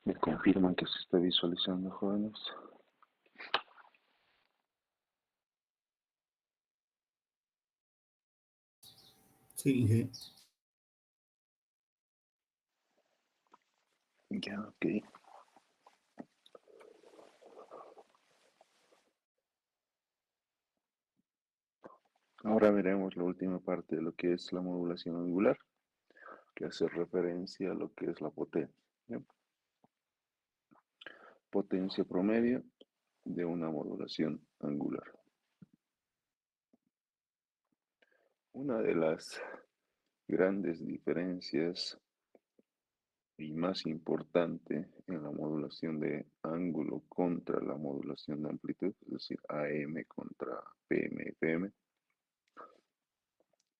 Me confirman que se está visualizando, jóvenes. Sí, Ya, ok. Ahora veremos la última parte de lo que es la modulación angular, que hace referencia a lo que es la potencia. ¿Ya? Potencia promedio de una modulación angular. Una de las grandes diferencias y más importante en la modulación de ángulo contra la modulación de amplitud, es decir, AM contra PM-FM,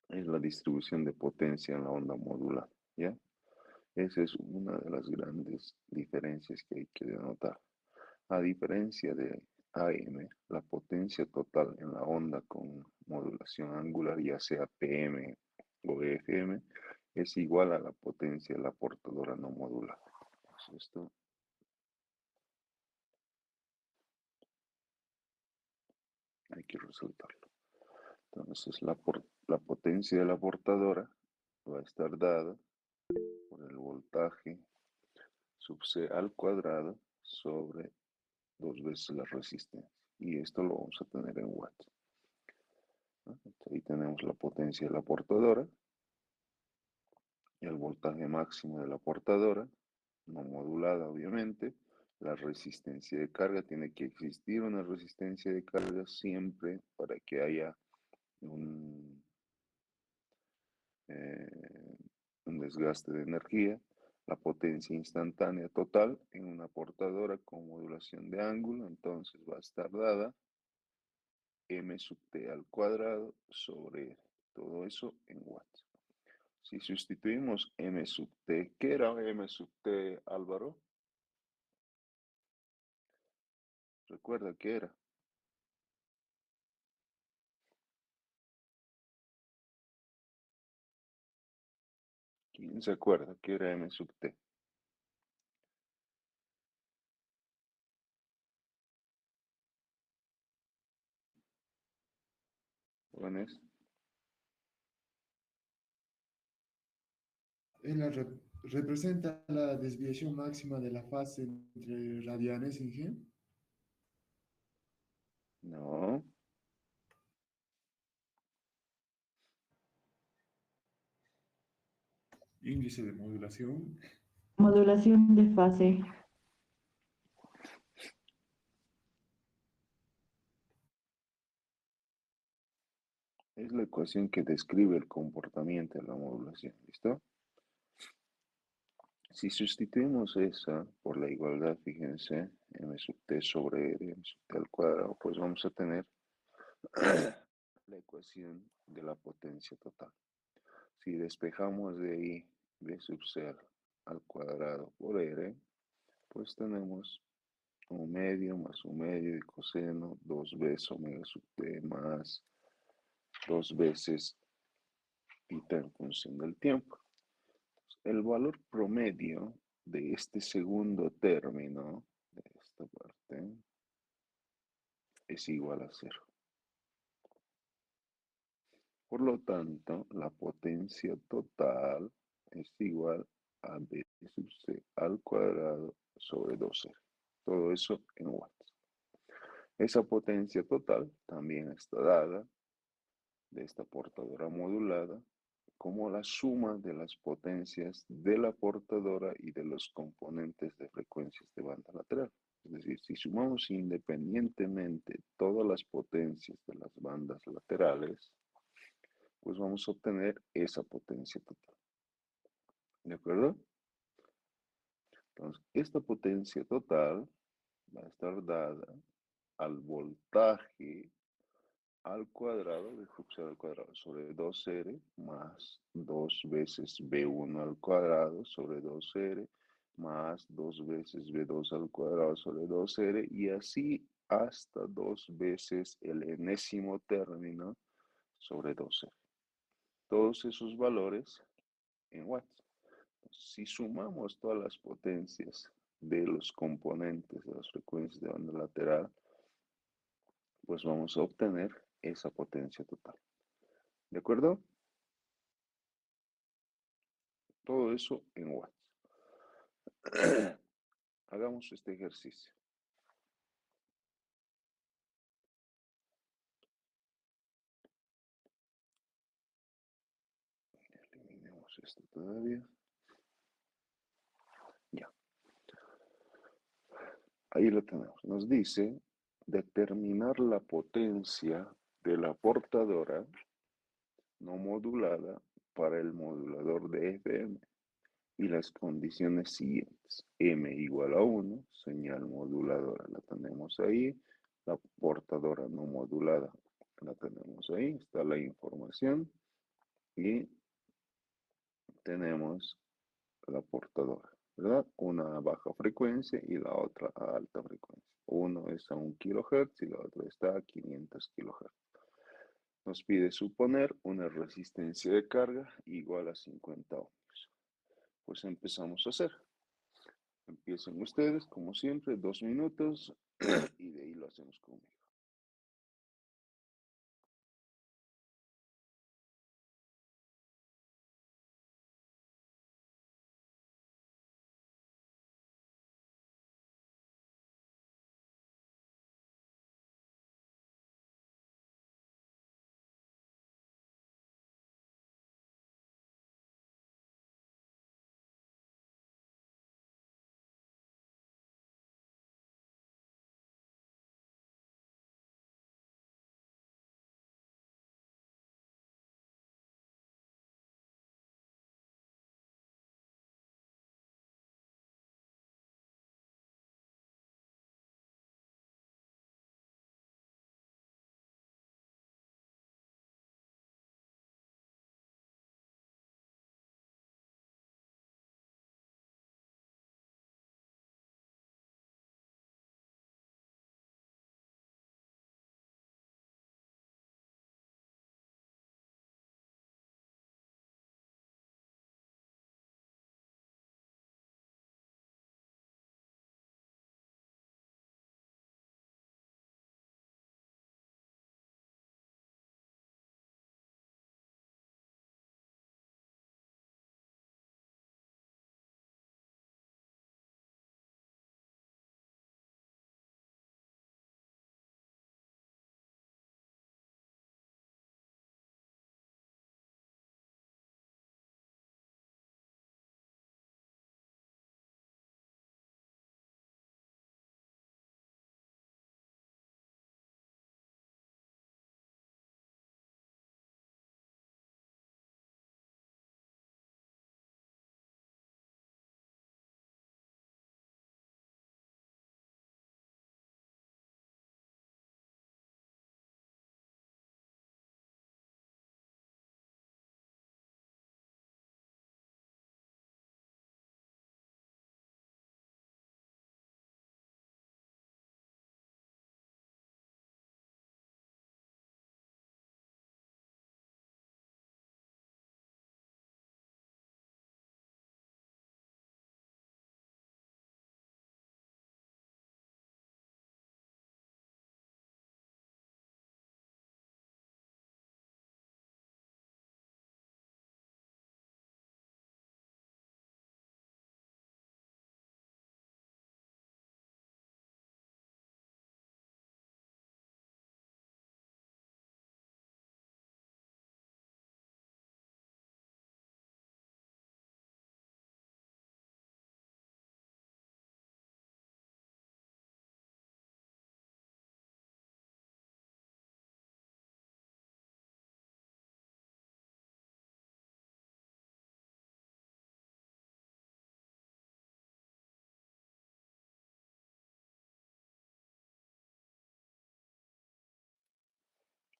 es la distribución de potencia en la onda modular, ¿ya? Esa es una de las grandes diferencias que hay que denotar. A diferencia de AM, la potencia total en la onda con modulación angular, ya sea PM o FM, es igual a la potencia de la portadora no modular. Esto hay que resaltarlo. Entonces, la potencia de la portadora va a estar dada por el voltaje sub C al cuadrado sobre 2 veces la resistencia. Y esto lo vamos a tener en watts, ¿no? Ahí tenemos la potencia de la portadora, el voltaje máximo de la portadora, no modulada obviamente. La resistencia de carga, tiene que existir una resistencia de carga siempre para que haya un, eh, un desgaste de energía. La potencia instantánea total en una portadora con modulación de ángulo, entonces va a estar dada m sub t al cuadrado sobre todo eso en watts. Si sustituimos m sub t, ¿qué era m sub t, Álvaro? Recuerda qué era. ¿Quién se acuerda qué era m sub t? Jóvenes, representa la desviación máxima de la fase entre radianes, Inge. no. Índice de modulación. Modulación de fase. Es la ecuación que describe el comportamiento de la modulación, ¿listo? Si sustituimos esa por la igualdad, fíjense, m sub t sobre r, m sub t al cuadrado, pues vamos a tener la ecuación de la potencia total. Si despejamos de ahí b sub c al cuadrado por r, pues tenemos un medio más un medio de coseno, 2 veces omega sub t más 2 veces theta en función del tiempo. El valor promedio de este segundo término, de esta parte, es igual a 0. Por lo tanto, la potencia total es igual a b sub c al cuadrado sobre 2r. Todo eso en watts. Esa potencia total también está dada de esta portadora modulada como la suma de las potencias de la portadora y de los componentes de frecuencias de banda lateral. Es decir, si sumamos independientemente todas las potencias de las bandas laterales, pues vamos a obtener esa potencia total. ¿De acuerdo? Entonces, esta potencia total va a estar dada al voltaje al cuadrado de Fuchs al cuadrado sobre 2R más 2 veces B1 al cuadrado sobre 2R más 2 veces B2 al cuadrado sobre 2R y así hasta 2 veces el enésimo término sobre 2R. Todos esos valores en watts. Si sumamos todas las potencias de los componentes de las frecuencias de onda lateral, pues vamos a obtener esa potencia total. ¿De acuerdo? Todo eso en watts. Hagamos este ejercicio. Eliminemos esto todavía. Ya. Ahí lo tenemos. Nos dice determinar la potencia de la portadora no modulada para el modulador de FM y las condiciones siguientes. M igual a 1, señal moduladora la tenemos ahí, la portadora no modulada la tenemos ahí, está la información y tenemos la portadora, ¿verdad? Una a baja frecuencia y la otra a alta frecuencia. Uno es a 1 kHz y la otra está a 500 kHz. Nos pide suponer una resistencia de carga igual a 50 ohmios. Pues empezamos a hacer. Empiecen ustedes, como siempre, 2 minutos y de ahí lo hacemos conmigo.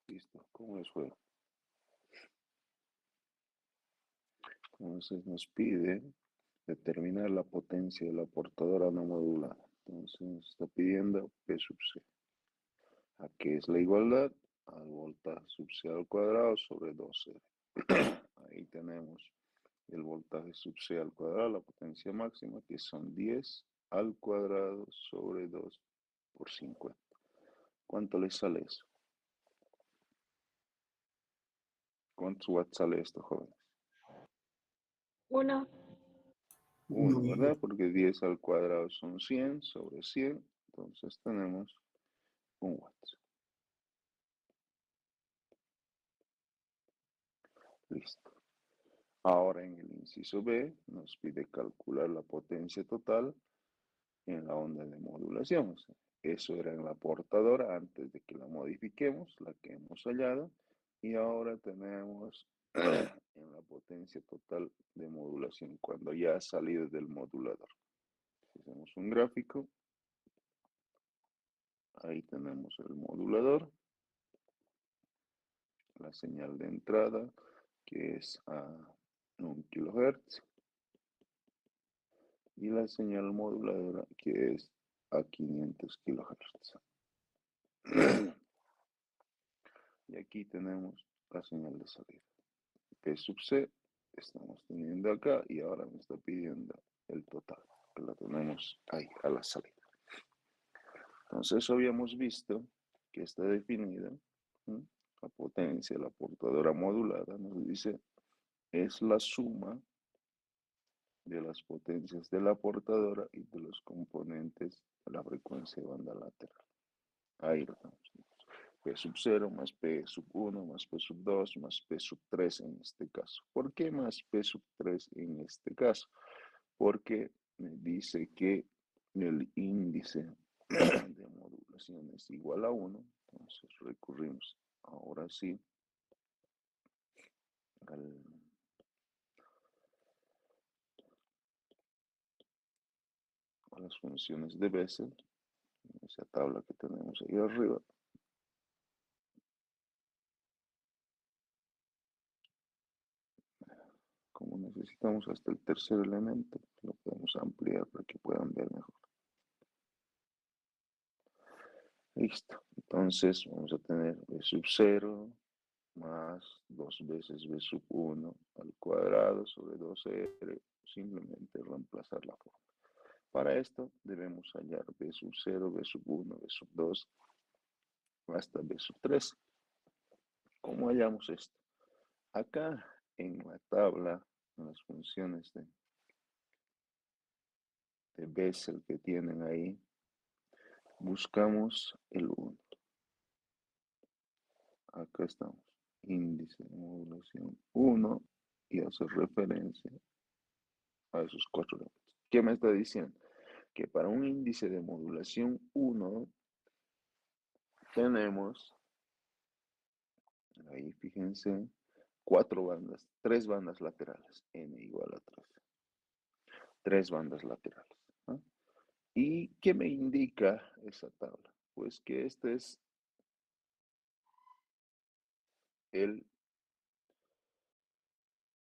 Listo, ¿cómo les fue? Entonces nos pide determinar la potencia de la portadora no modulada. Entonces nos está pidiendo P sub C. ¿A qué es la igualdad? Al voltaje sub C al cuadrado sobre 2R. Ahí tenemos el voltaje sub C al cuadrado, la potencia máxima, que son 10 al cuadrado sobre 2 por 50. ¿Cuánto le sale eso? ¿Cuántos watts sale esto, jóvenes? 1. 1, ¿verdad? Porque 10 al cuadrado son 100 sobre 100. Entonces tenemos 1 watt. Listo. Ahora en el inciso B nos pide calcular la potencia total en la onda de modulación. O sea, eso era en la portadora antes de que la modifiquemos, la que hemos hallado. Y ahora tenemos en la potencia total de modulación cuando ya ha salido del modulador. Si hacemos un gráfico, ahí tenemos el modulador, la señal de entrada que es a 1 kHz y la señal moduladora que es a 500 kHz. Y aquí tenemos la señal de salida. P sub C estamos teniendo acá y ahora me está pidiendo el total, que la tenemos ahí a la salida. Entonces habíamos visto que está definida la potencia de la portadora modulada, nos dice es la suma de las potencias de la portadora y de los componentes de la frecuencia de banda lateral. Ahí lo tenemos. P sub 0 más P sub 1 más P sub 2 más P sub 3 en este caso. ¿Por qué más P sub 3 en este caso? Porque me dice que el índice de modulación es igual a 1. Entonces recurrimos ahora sí a las funciones de Bessel, esa tabla que tenemos ahí arriba. Como necesitamos hasta el tercer elemento, lo podemos ampliar para que puedan ver mejor. Listo. Entonces vamos a tener B sub 0 más 2 veces B sub 1 al cuadrado sobre 2R. Simplemente reemplazar la forma. Para esto debemos hallar B sub 0, B sub 1, B sub 2 hasta B sub 3. ¿Cómo hallamos esto? Acá en la tabla, en las funciones de Bessel que tienen ahí, buscamos el 1. Acá estamos, índice de modulación 1 y hace referencia a esos 4 elementos. ¿Qué me está diciendo? Que para un índice de modulación 1 tenemos, ahí fíjense, 4 bandas, 3 bandas laterales, n igual a 3. 3 bandas laterales. ¿No? ¿Y qué me indica esa tabla? Pues que este es el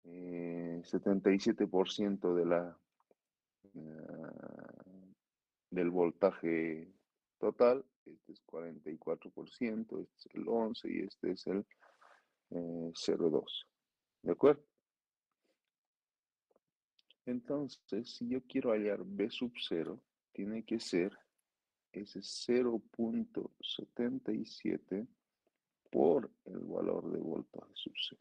77% del voltaje total. Este es 44%, este es el 11% y este es el 0,2%. ¿De acuerdo? Entonces, si yo quiero hallar B sub 0, tiene que ser ese 0,77 por el valor de voltaje sub C.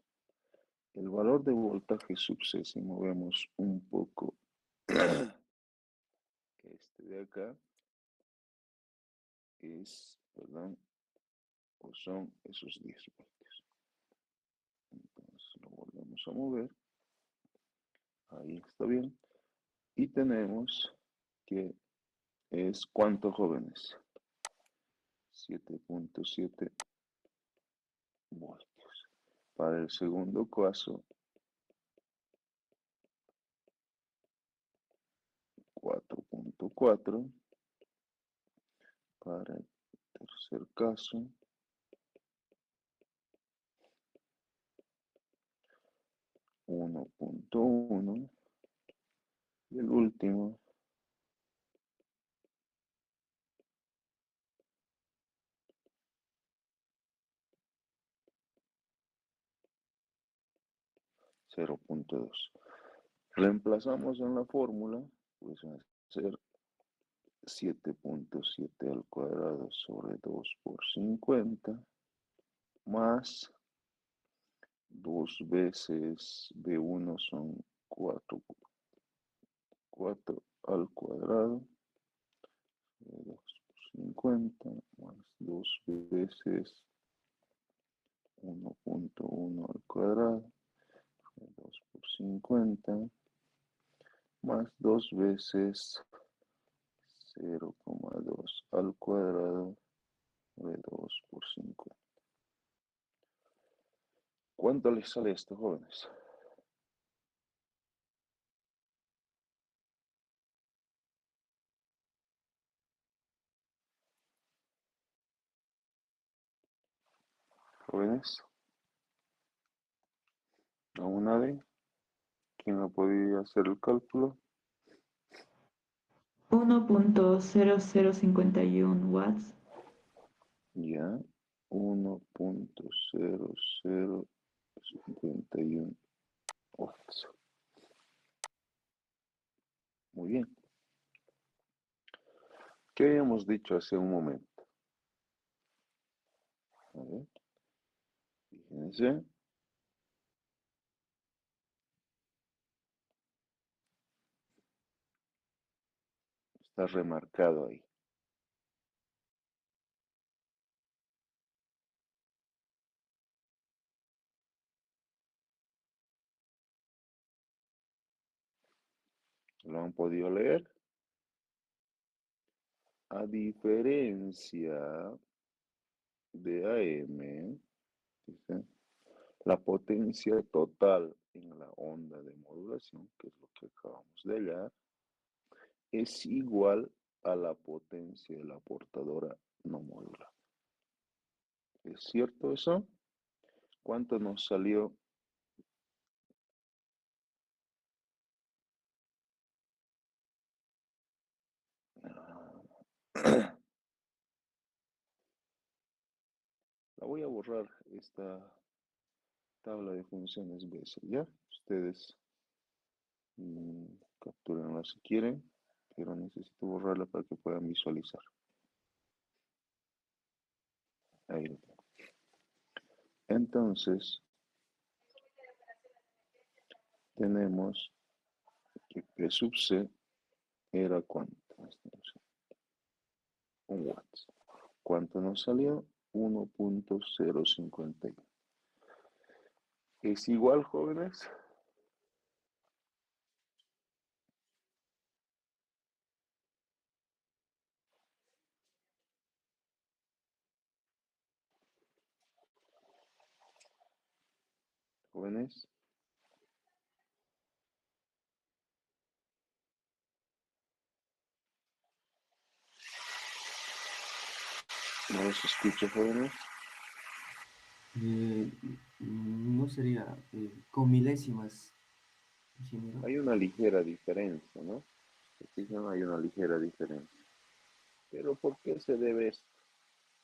El valor de voltaje sub C, si movemos un poco este de acá, es, perdón, o son esos 10 voltios. Entonces lo volvemos a mover. Ahí está bien. Y tenemos que es ¿cuánto, jóvenes? 7,7 voltios. Para el segundo caso, 4,4. Para el tercer caso, 1,1. Y el último, 0,2. Reemplazamos en la fórmula, pues va a ser 7.7 al cuadrado sobre 2 por 50 más 2 veces B1 son 4 al cuadrado de 2 por 50 más 2 veces 1.1 al cuadrado de 2 por 50 más 2 veces 0,2 al cuadrado de 2 por 50. ¿Cuánto les sale esto, jóvenes? Jóvenes, ¿aún nadie? ¿Quién ha podido hacer el cálculo? 1.0051 watts. Ya, 1.0051 watts. Muy bien. ¿Qué habíamos dicho hace un momento? A ver, fíjense. Está remarcado ahí. ¿Lo han podido leer? A diferencia de AM, dice, la potencia total en la onda de modulación, que es lo que acabamos de hallar, es igual a la potencia de la portadora no modulada. ¿Es cierto eso? ¿Cuánto nos salió? La voy a borrar esta tabla de funciones Bessel, ¿ya? Ustedes capturenla si quieren, pero necesito borrarla para que puedan visualizar. Ahí lo tengo. Entonces, tenemos que P sub C era cuánto. 1 watts. ¿Cuánto nos salió? 1.051. ¿Es igual, jóvenes? Jóvenes, ¿no los escucho, jóvenes? No sería con milésimas, ingeniero. Hay una ligera diferencia, ¿no? Se fijan, hay una ligera diferencia. Pero ¿por qué se debe esto?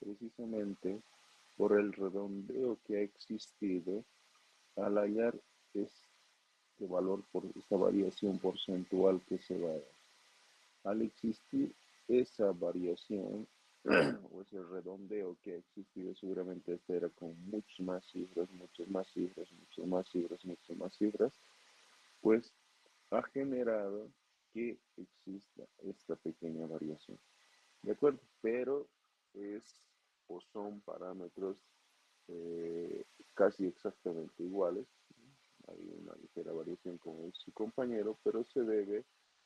Precisamente por el redondeo que ha existido al hallar este valor por esta variación porcentual que se va a dar. Al existir esa variación o ese redondeo que ha existido, seguramente este era con muchas más cifras, muchas más cifras, muchas más cifras, muchas más cifras, pues ha generado que exista esta pequeña variación. ¿De acuerdo? Pero es o son parámetros casi exactamente iguales. Hay una ligera variación con su compañero, pero se debe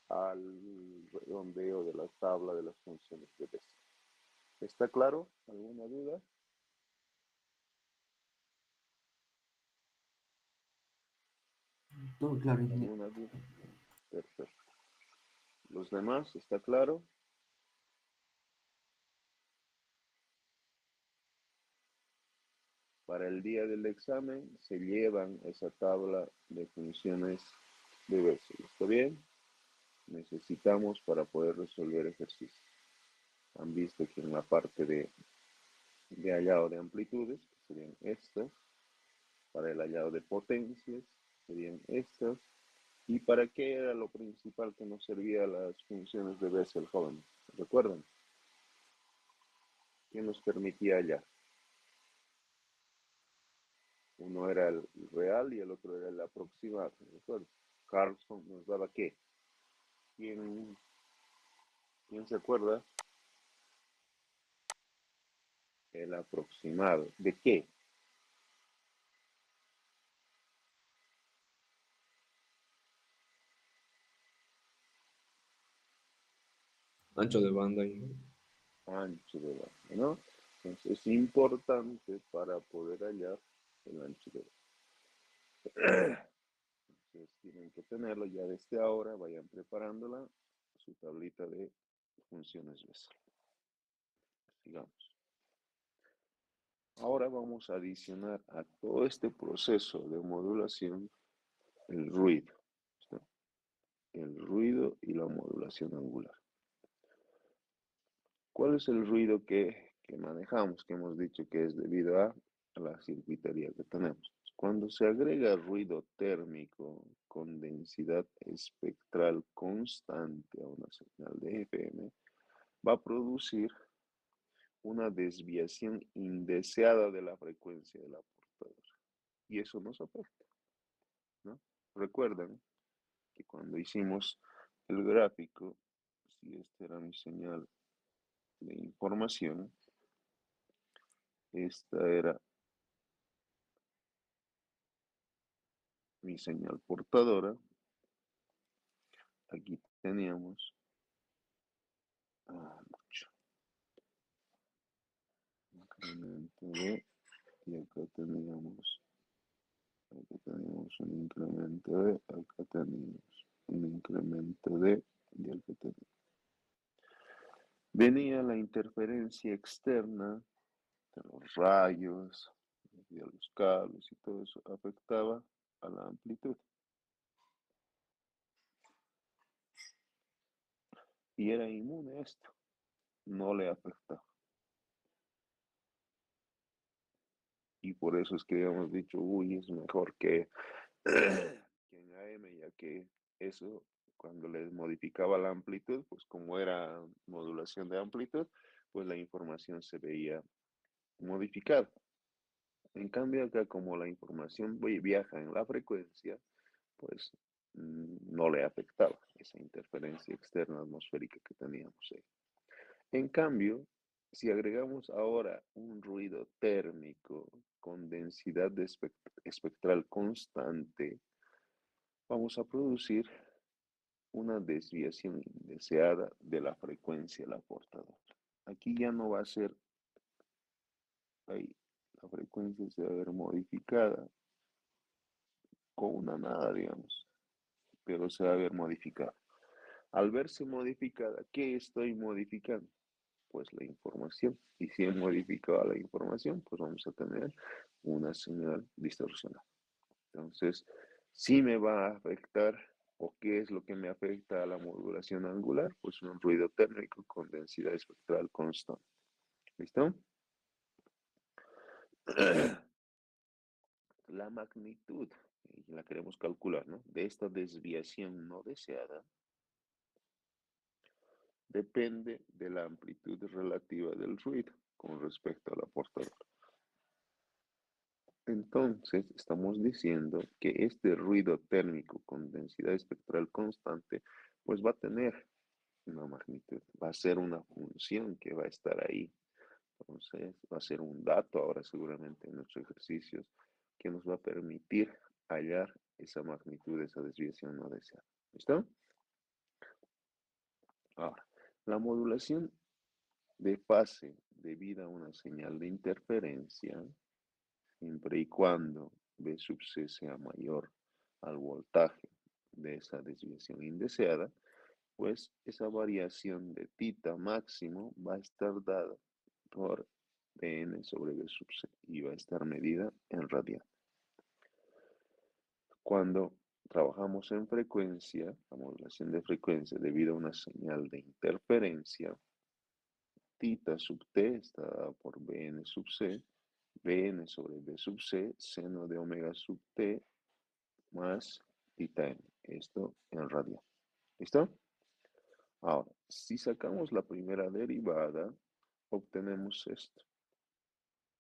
al redondeo de la tabla de las funciones de Bessel. ¿Está claro? ¿Alguna duda? Todo claro, ingeniero. ¿Alguna duda? Perfecto. ¿Los demás? ¿Está claro? Para el día del examen se llevan esa tabla de funciones de Bessel. ¿Está bien? Necesitamos para poder resolver ejercicios. Han visto que en la parte de hallado de amplitudes, que serían estas, para el hallado de potencias, serían estas, ¿Y para qué era lo principal que nos servía las funciones de Bessel, joven? ¿Recuerdan? ¿Qué nos permitía hallar? Uno era el real y el otro era el aproximado. ¿Recuerdan? Carlson nos daba qué. ¿Quién se acuerda? El aproximado. ¿De qué? Ancho de banda. Ancho de banda, ¿no? Entonces es importante para poder hallar el ancho de banda. Entonces tienen que tenerlo ya desde ahora, vayan preparándola, su tablita de funciones Bessel. Sigamos. Ahora vamos a adicionar a todo este proceso de modulación el ruido. ¿Está? El ruido y la modulación angular. ¿Cuál es el ruido que manejamos? Que hemos dicho que es debido a la circuitería que tenemos. Cuando se agrega ruido térmico con densidad espectral constante a una señal de FM, va a producir una desviación indeseada de la frecuencia de la portadora. Y eso nos afecta, ¿no? Recuerden que cuando hicimos el gráfico, si esta era mi señal de información, esta era mi señal portadora. Aquí teníamos mucho incremento de, y acá teníamos un incremento de, acá teníamos un incremento de, y acá teníamos. Venía la interferencia externa de los rayos, de los cables y todo eso afectaba a la amplitud. Y era inmune a esto, no le afectaba. Y por eso es que hemos dicho, uy, es mejor que en AM, ya que eso, cuando les modificaba la amplitud, pues como era modulación de amplitud, pues la información se veía modificada. En cambio acá, como la información viaja en la frecuencia, pues no le afectaba esa interferencia externa atmosférica que teníamos ahí. En cambio, si agregamos ahora un ruido térmico con densidad espectral constante, vamos a producir una desviación indeseada de la frecuencia de la portadora. Aquí ya no va a ser ahí, la frecuencia se va a ver modificada con una nada, digamos, pero se va a ver modificada. Al verse modificada, ¿qué estoy modificando? Pues la información. Y si he modificado la información, pues vamos a tener una señal distorsionada. Entonces, sí me va a afectar, o qué es lo que me afecta a la modulación angular, pues un ruido térmico con densidad espectral constante. ¿Listo? La magnitud, la queremos calcular, ¿no? De esta desviación no deseada depende de la amplitud relativa del ruido con respecto a la portadora. Entonces, estamos diciendo que este ruido térmico con densidad espectral constante, pues va a tener una magnitud, va a ser una función que va a estar ahí. Entonces, va a ser un dato ahora seguramente en nuestros ejercicios que nos va a permitir hallar esa magnitud, esa desviación no deseada. ¿Listo? Ahora, la modulación de fase debido a una señal de interferencia, siempre y cuando B sub C sea mayor al voltaje de esa desviación indeseada, pues esa variación de tita máximo va a estar dada por Bn sobre B sub C y va a estar medida en radian. Cuando trabajamos en frecuencia, la modulación de frecuencia debido a una señal de interferencia, tita sub t está dada por Bn sub C, Bn sobre B sub C, seno de omega sub t más tita n. Esto en radian. ¿Listo? Ahora, si sacamos la primera derivada, obtenemos esto.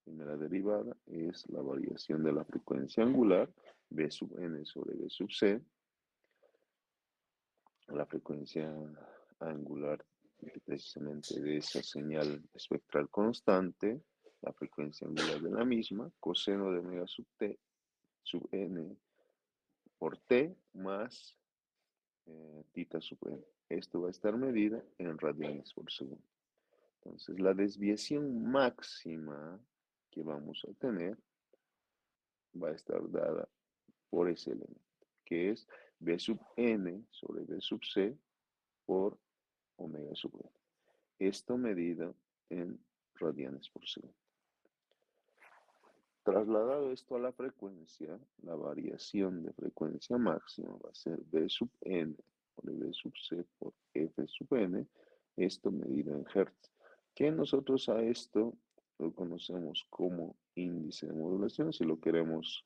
Primera derivada es la variación de la frecuencia angular, B sub n sobre B sub c. La frecuencia angular precisamente de esa señal espectral constante, la frecuencia angular de la misma, coseno de omega sub t sub n por t más tita sub n. Esto va a estar medida en radianes por segundo. Entonces, la desviación máxima que vamos a tener va a estar dada por ese elemento, que es B sub n sobre B sub c por omega sub n. Esto medido en radianes por segundo. Trasladado esto a la frecuencia, la variación de frecuencia máxima va a ser B sub n por B sub c por f sub n, esto medido en hertz, que nosotros a esto lo conocemos como índice de modulación. Si lo queremos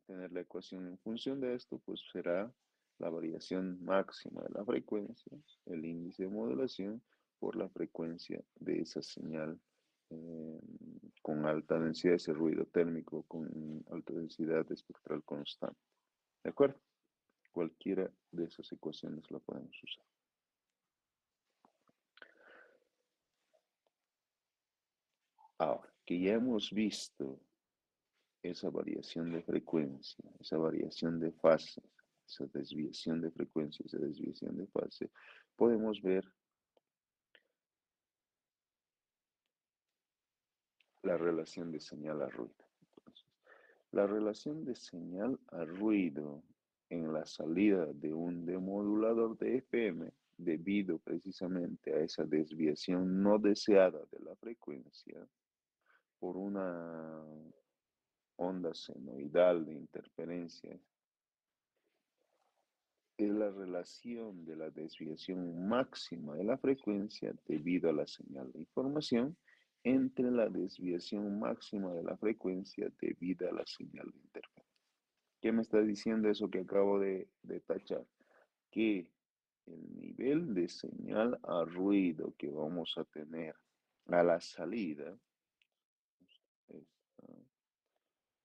tener la ecuación en función de esto, pues será la variación máxima de la frecuencia, el índice de modulación, por la frecuencia de esa señal con alta densidad, ese ruido térmico con alta densidad espectral constante. ¿De acuerdo? Cualquiera de esas ecuaciones la podemos usar. Ahora, que ya hemos visto esa variación de frecuencia, esa variación de fase, esa desviación de frecuencia, esa desviación de fase, podemos ver la relación de señal a ruido. Entonces, la relación de señal a ruido en la salida de un demodulador de FM, debido precisamente a esa desviación no deseada de la frecuencia por una onda senoidal de interferencia, es la relación de la desviación máxima de la frecuencia debido a la señal de información entre la desviación máxima de la frecuencia debida a la señal de interferencia. ¿Qué me está diciendo eso que acabo de tachar? Que el nivel de señal a ruido que vamos a tener a la salida,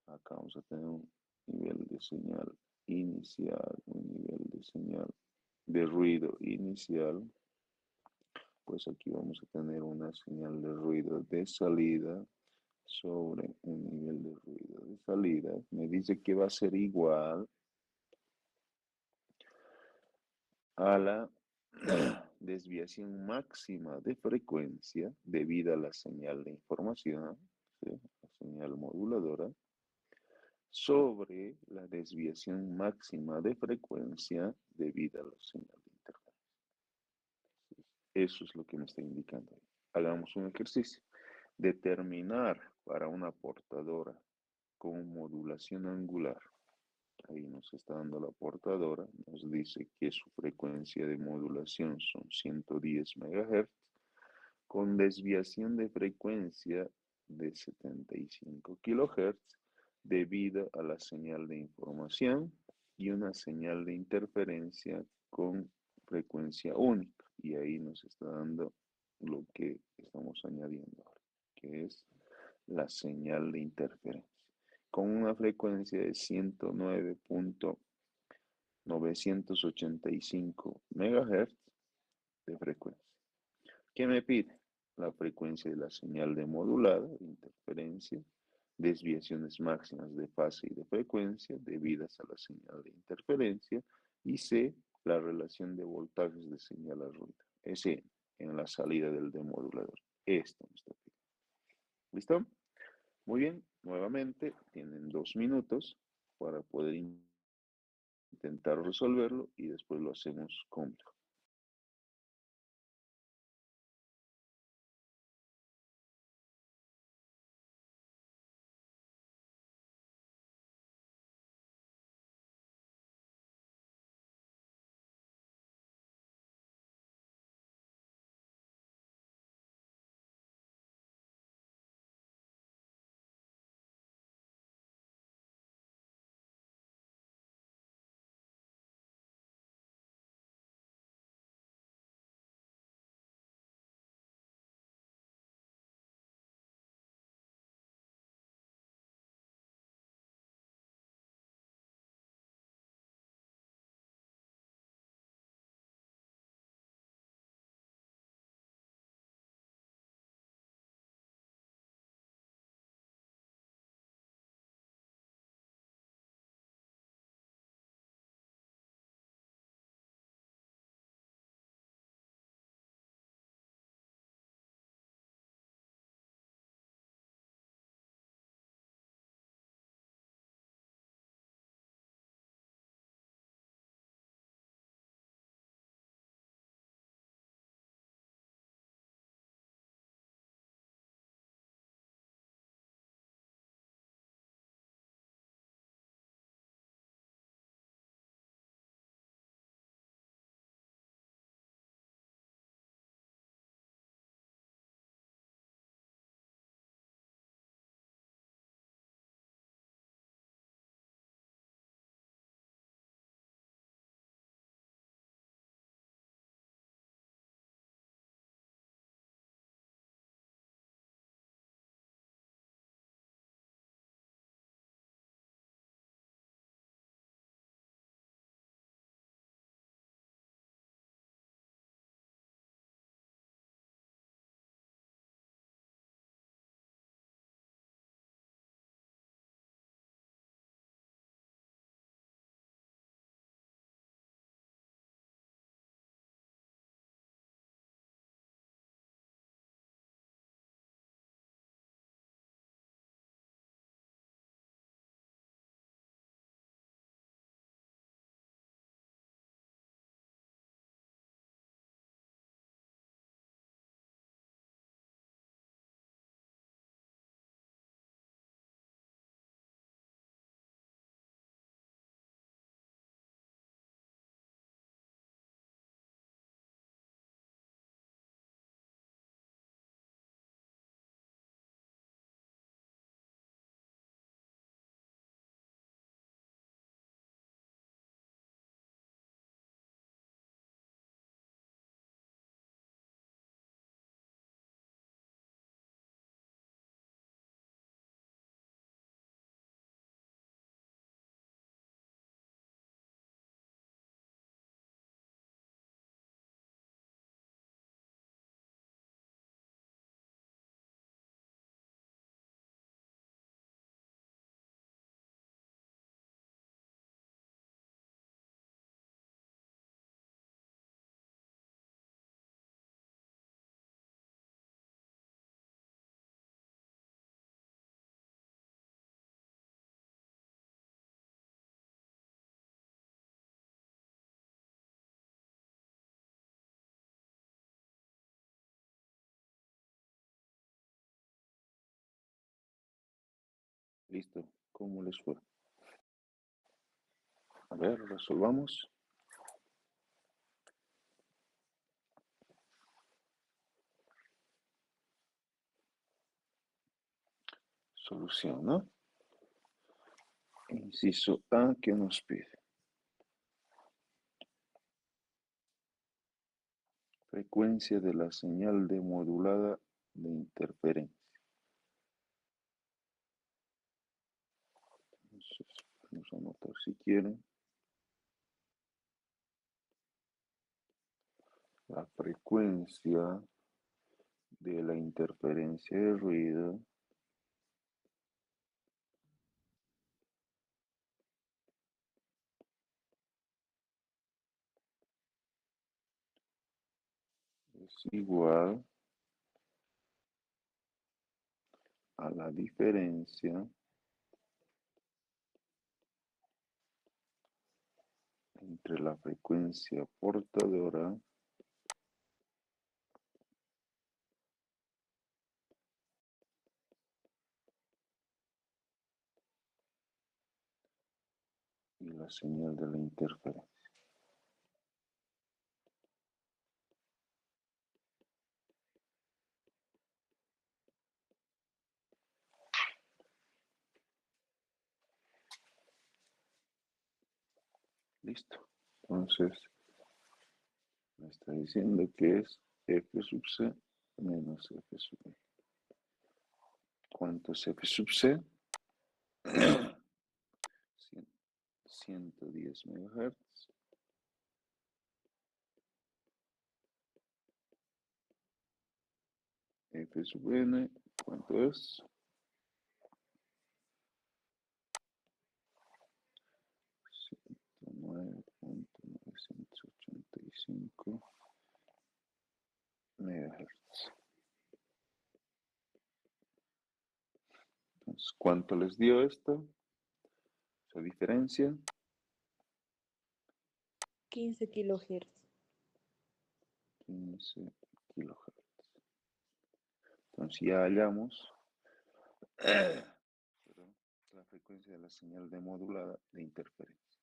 acá vamos a tener un nivel de señal inicial, un nivel de señal de ruido inicial, pues aquí vamos a tener una señal de ruido de salida sobre un nivel de ruido de salida. Me dice que va a ser igual a la desviación máxima de frecuencia debida a la señal de información, ¿sí? La señal moduladora, sobre la desviación máxima de frecuencia debida a la señal de interferencia. Eso es lo que me está indicando ahí. Hagamos un ejercicio. Determinar para una portadora con modulación angular. Ahí nos está dando la portadora. Nos dice que su frecuencia de modulación son 110 MHz con desviación de frecuencia de 75 kHz debido a la señal de información y una señal de interferencia con frecuencia única. Y ahí nos está dando lo que estamos añadiendo ahora, que es la señal de interferencia, con una frecuencia de 109.985 MHz de frecuencia. ¿Qué me pide? La frecuencia de la señal de modulada, de interferencia, desviaciones máximas de fase y de frecuencia debidas a la señal de interferencia, y C, la relación de voltajes de señal a ruido, S en la salida del demodulador. Esto me está pidiendo. ¿Listo? Muy bien, nuevamente tienen 2 minutos para poder intentar resolverlo y después lo hacemos complejo. Listo. ¿Cómo les fue? A ver, resolvamos. Solución, ¿no? Inciso A, ¿qué nos pide? Frecuencia de la señal demodulada de interferencia. Entonces, vamos a anotar si quieren. La frecuencia de la interferencia de ruido es igual a la diferencia entre la frecuencia portadora y la señal de la interferencia. Listo. Entonces, me está diciendo que es f sub c menos f sub e. ¿Cuánto es f sub c? 110 MHz. F sub n, ¿cuánto es? 109.985 MHz. Entonces, ¿cuánto les dio esto? Esa diferencia. 15 kilohertz. 15 kilohertz. Entonces ya hallamos la frecuencia de la señal demodulada de interferencia.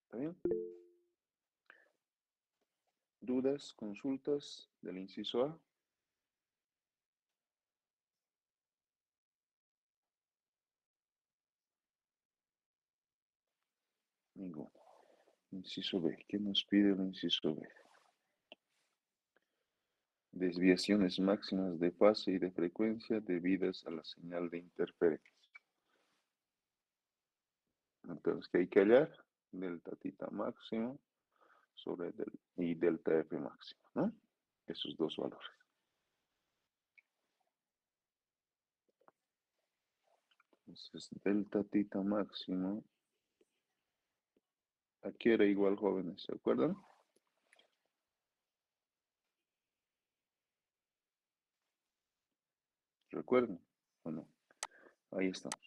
¿Está bien? ¿Dudas, consultas del inciso A? Ninguno. Inciso B. ¿Qué nos pide el inciso B? Desviaciones máximas de fase y de frecuencia debidas a la señal de interferencia. Entonces, ¿qué hay que hallar? Delta tita máximo sobre y delta f máximo, ¿no? Esos dos valores. Entonces, delta tita máximo, aquí era igual, jóvenes, ¿se acuerdan? ¿Recuerdan o no? Ahí estamos.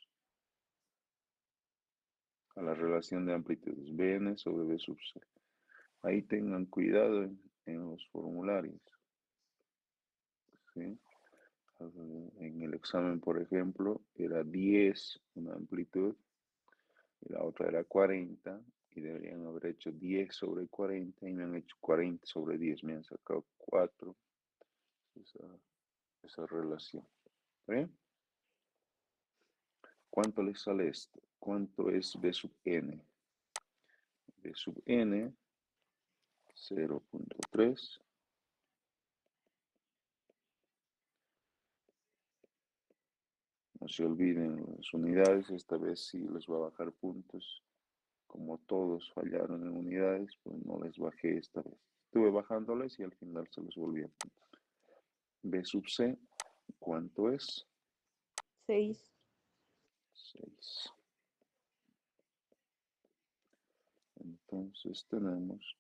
A la relación de amplitudes Bn sobre B sub c. Ahí tengan cuidado en los formularios. ¿Sí? En el examen, por ejemplo, era 10 una amplitud y la otra era 40 y deberían haber hecho 10 sobre 40 y me han hecho 40 sobre 10, me han sacado 4 esa relación. ¿Está bien? ¿Cuánto les sale esto? ¿Cuánto es B sub n? B sub n 0.3 no se olviden las unidades, esta vez sí les va a bajar puntos. Como todos fallaron en unidades, pues no les bajé esta vez. Estuve bajándoles y al final se los volví a poner. B sub c, ¿cuánto es? 6. 6. Entonces tenemos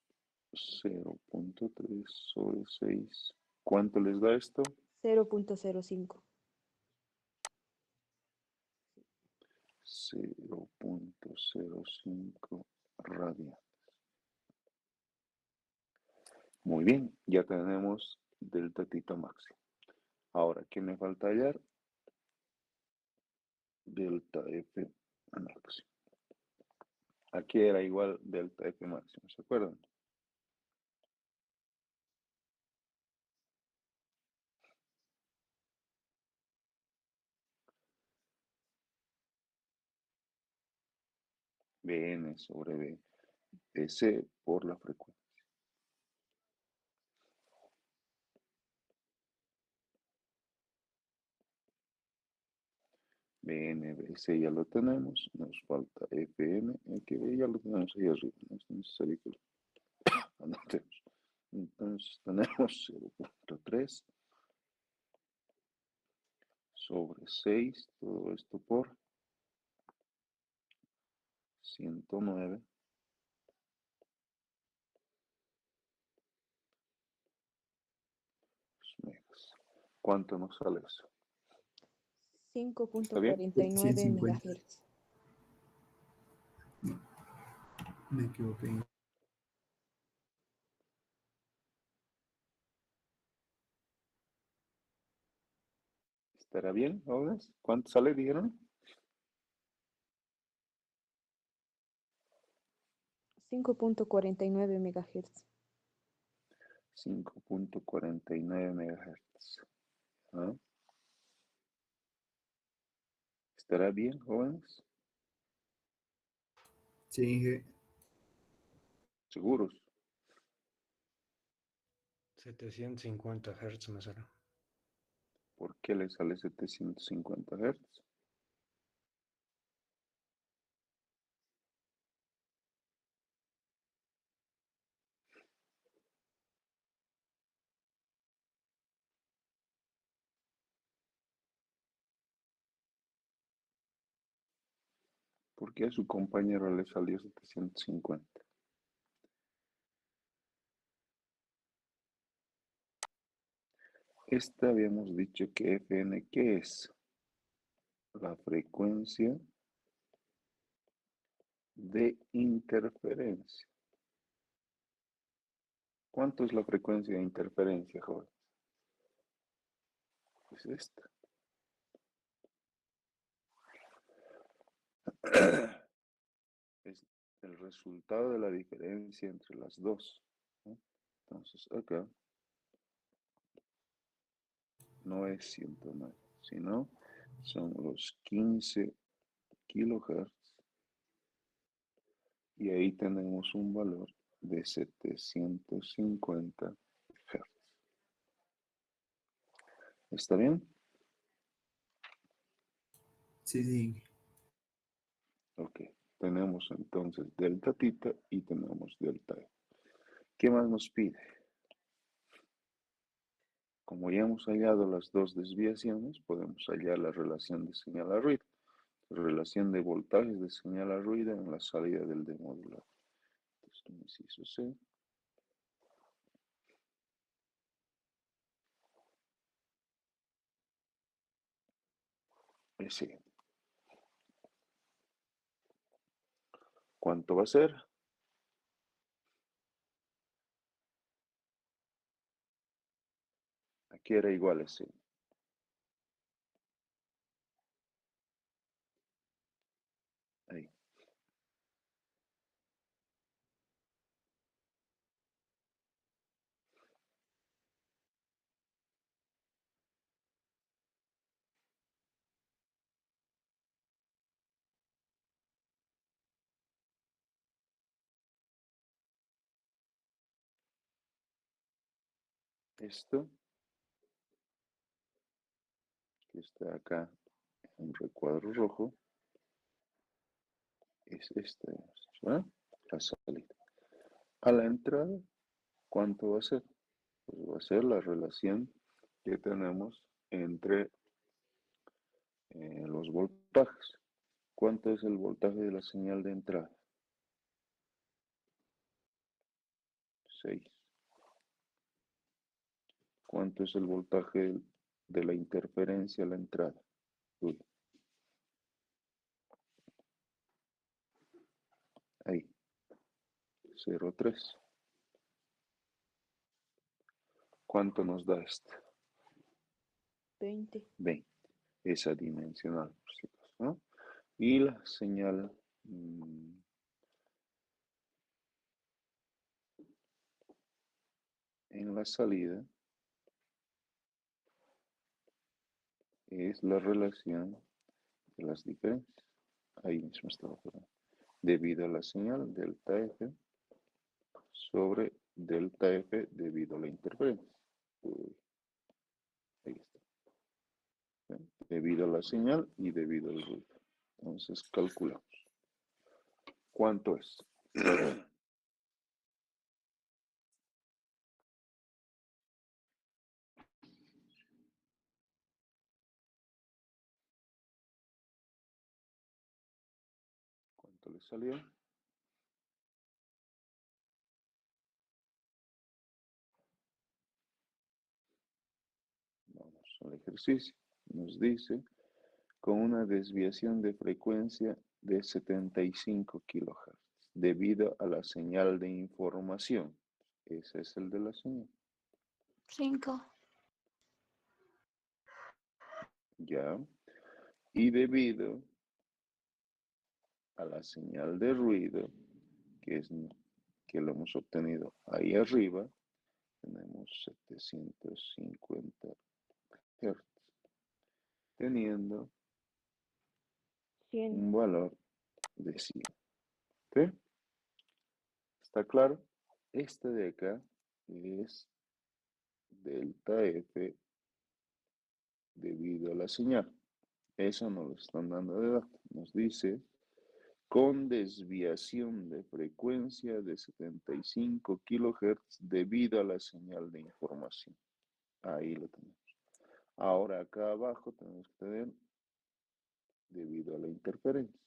0.3 sobre 6. ¿Cuánto les da esto? 0.05. 0.05 radianes. Muy bien, ya tenemos delta tita máximo. Ahora, ¿qué me falta hallar? delta F máximo. Aquí era igual delta F máximo, ¿se acuerdan? Bn sobre B, Bc por la frecuencia. Bn, Bc ya lo tenemos, nos falta Fn, que ya lo tenemos ahí arriba, no es necesario que lo anotemos. Entonces tenemos 0.3 sobre 6, todo esto por 109 megas. ¿Cuánto nos sale eso? ¿Está bien? 5.49 150. megahertz. Me equivoqué. ¿Estará bien ahora? ¿Cuánto sale, dijeron? 5.49 megahertz. 5.49 megahertz. ¿Ah? ¿Estará bien, jóvenes? Sí, ¿Seguros? 750 Hz me sale. ¿Por qué le sale 750 Hz? ¿Por qué a su compañero le salió 750? Esta habíamos dicho que Fn, ¿qué es? La frecuencia de interferencia. ¿Cuánto es la frecuencia de interferencia, joven? Es esta. Es el resultado de la diferencia entre las dos, ¿no? Entonces, acá no es 109, sino son los 15 kilohertz. Y ahí tenemos un valor de 750 Hz. ¿Está bien? sí. Ok. Tenemos entonces delta tita y tenemos delta E. ¿Qué más nos pide? Como ya hemos hallado las dos desviaciones, podemos hallar la relación de señal a ruido. Relación de voltajes de señal a ruido en la salida del demodulador. Entonces, inciso C. S. ¿Cuánto va a ser? Aquí era igual a S. Ahí. Esto, que está acá en recuadro rojo, es esta, ¿verdad? La salida. A la entrada, ¿cuánto va a ser? Pues va a ser la relación que tenemos entre los voltajes. ¿Cuánto es el voltaje de la señal de entrada? 6. ¿Cuánto es el voltaje de la interferencia a la entrada? Uy, ahí, 0,3. ¿Cuánto nos da esto? 20. 20. Es adimensional, por si acaso. ¿no? Y la señal en la salida es la relación de las diferencias. Ahí mismo estaba, perdón. Debido a la señal delta F sobre delta F debido a la interferencia. Ahí está. ¿Ven? Debido a la señal y debido al ruido. Entonces calculamos. ¿Cuánto es? ¿Cuánto le salió? Vamos al ejercicio. Nos dice, con una desviación de frecuencia de 75 kHz, debido a la señal de información. Ese es el de la señal. 5. Ya. Y debido a la señal de ruido, que lo hemos obtenido ahí arriba, tenemos 750 Hz, teniendo 100. un valor de 100. ¿Ok? ¿Está claro? Este de acá es delta F debido a la señal. Eso nos lo están dando de dato. Nos dice con desviación de frecuencia de 75 kHz debido a la señal de información. Ahí lo tenemos. Ahora acá abajo tenemos que tener debido a la interferencia.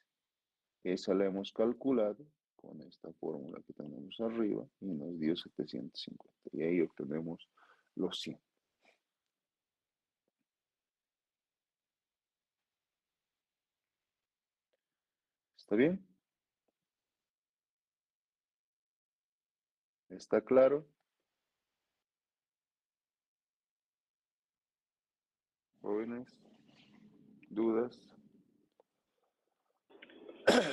Esa la hemos calculado con esta fórmula que tenemos arriba y nos dio 750. Y ahí obtenemos los 100. ¿Está bien? ¿Está claro? Jóvenes, ¿dudas?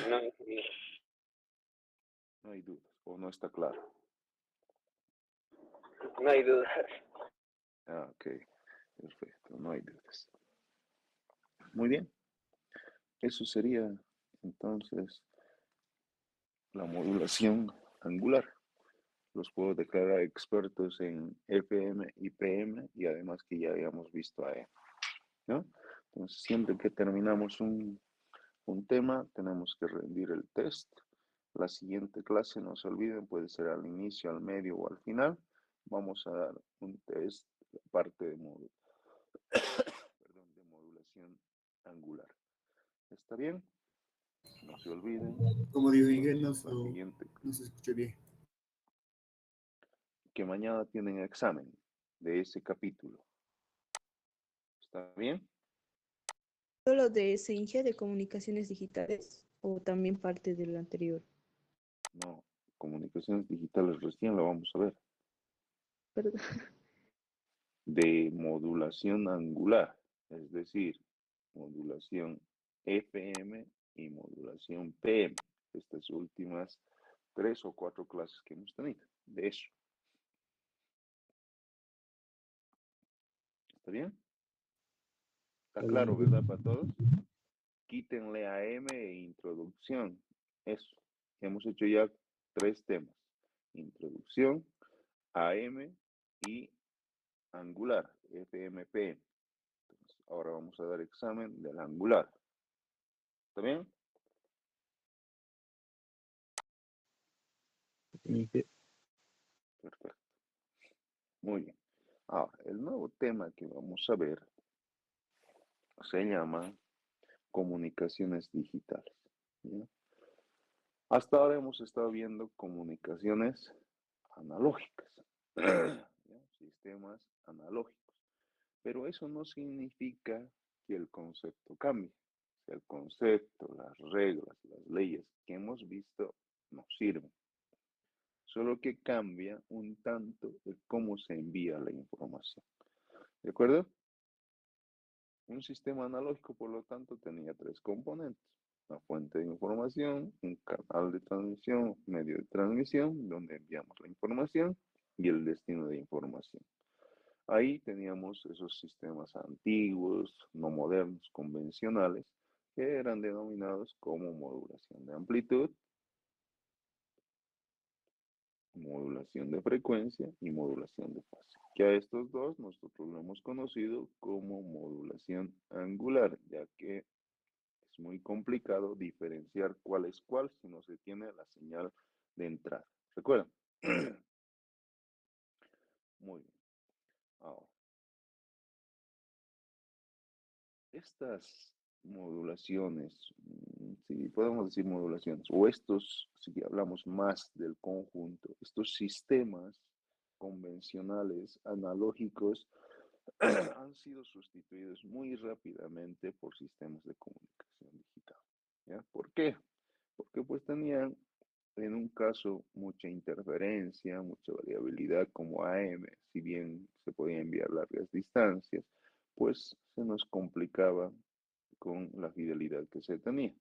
No, No hay dudas, o no está claro. no hay duda. Ah, ok, perfecto, no hay dudas. Muy bien, eso sería entonces la modulación angular. Los puedo declarar expertos en FM y PM y además que ya habíamos visto AM, ¿no? Entonces, siempre que terminamos un tema, tenemos que rendir el test. La siguiente clase, no se olviden, puede ser al inicio, al medio o al final. Vamos a dar un test, parte de, de modulación angular. ¿Está bien? No se olviden. Como dijo Entonces, Ingenos, la siguiente, no se escucha bien. que mañana tienen examen de ese capítulo. ¿Está bien? ¿Solo de SINGE de comunicaciones digitales o también parte del anterior? No, comunicaciones digitales recién la vamos a ver. Perdón. De modulación angular, es decir, modulación FM y modulación PM. Estas últimas 3 o 4 clases que hemos tenido, de eso. ¿Está bien? ¿Está claro, verdad, para todos? Quítenle AM e introducción. Eso. Hemos hecho ya 3 temas. Introducción, AM y angular, FM-PM. Entonces, ahora vamos a dar examen del angular. ¿Está bien? Perfecto. Muy bien. Ahora, el nuevo tema que vamos a ver se llama comunicaciones digitales. ¿Ya? Hasta ahora hemos estado viendo comunicaciones analógicas, ¿ya? Sistemas analógicos. Pero eso no significa que el concepto cambie. O sea, el concepto, las reglas, las leyes que hemos visto nos sirven. Solo que cambia un tanto de cómo se envía la información. ¿De acuerdo? Un sistema analógico, por lo tanto, tenía tres componentes. Una fuente de información, un canal de transmisión, medio de transmisión, donde enviamos la información, y el destino de información. Ahí teníamos esos sistemas antiguos, no modernos, convencionales, que eran denominados como modulación de amplitud, modulación de frecuencia y modulación de fase. Que a estos dos nosotros lo hemos conocido como modulación angular, ya que es muy complicado diferenciar cuál es cuál si no se tiene la señal de entrada. ¿Recuerdan? Muy bien. Ahora, estas modulaciones, si podemos decir modulaciones, o estos, si hablamos más del conjunto, estos sistemas convencionales, analógicos, han sido sustituidos muy rápidamente por sistemas de comunicación digital. ¿Ya? ¿Por qué? Porque pues tenían en un caso mucha interferencia, mucha variabilidad como AM, si bien se podía enviar largas distancias, pues se nos complicaba con la fidelidad que se tenía.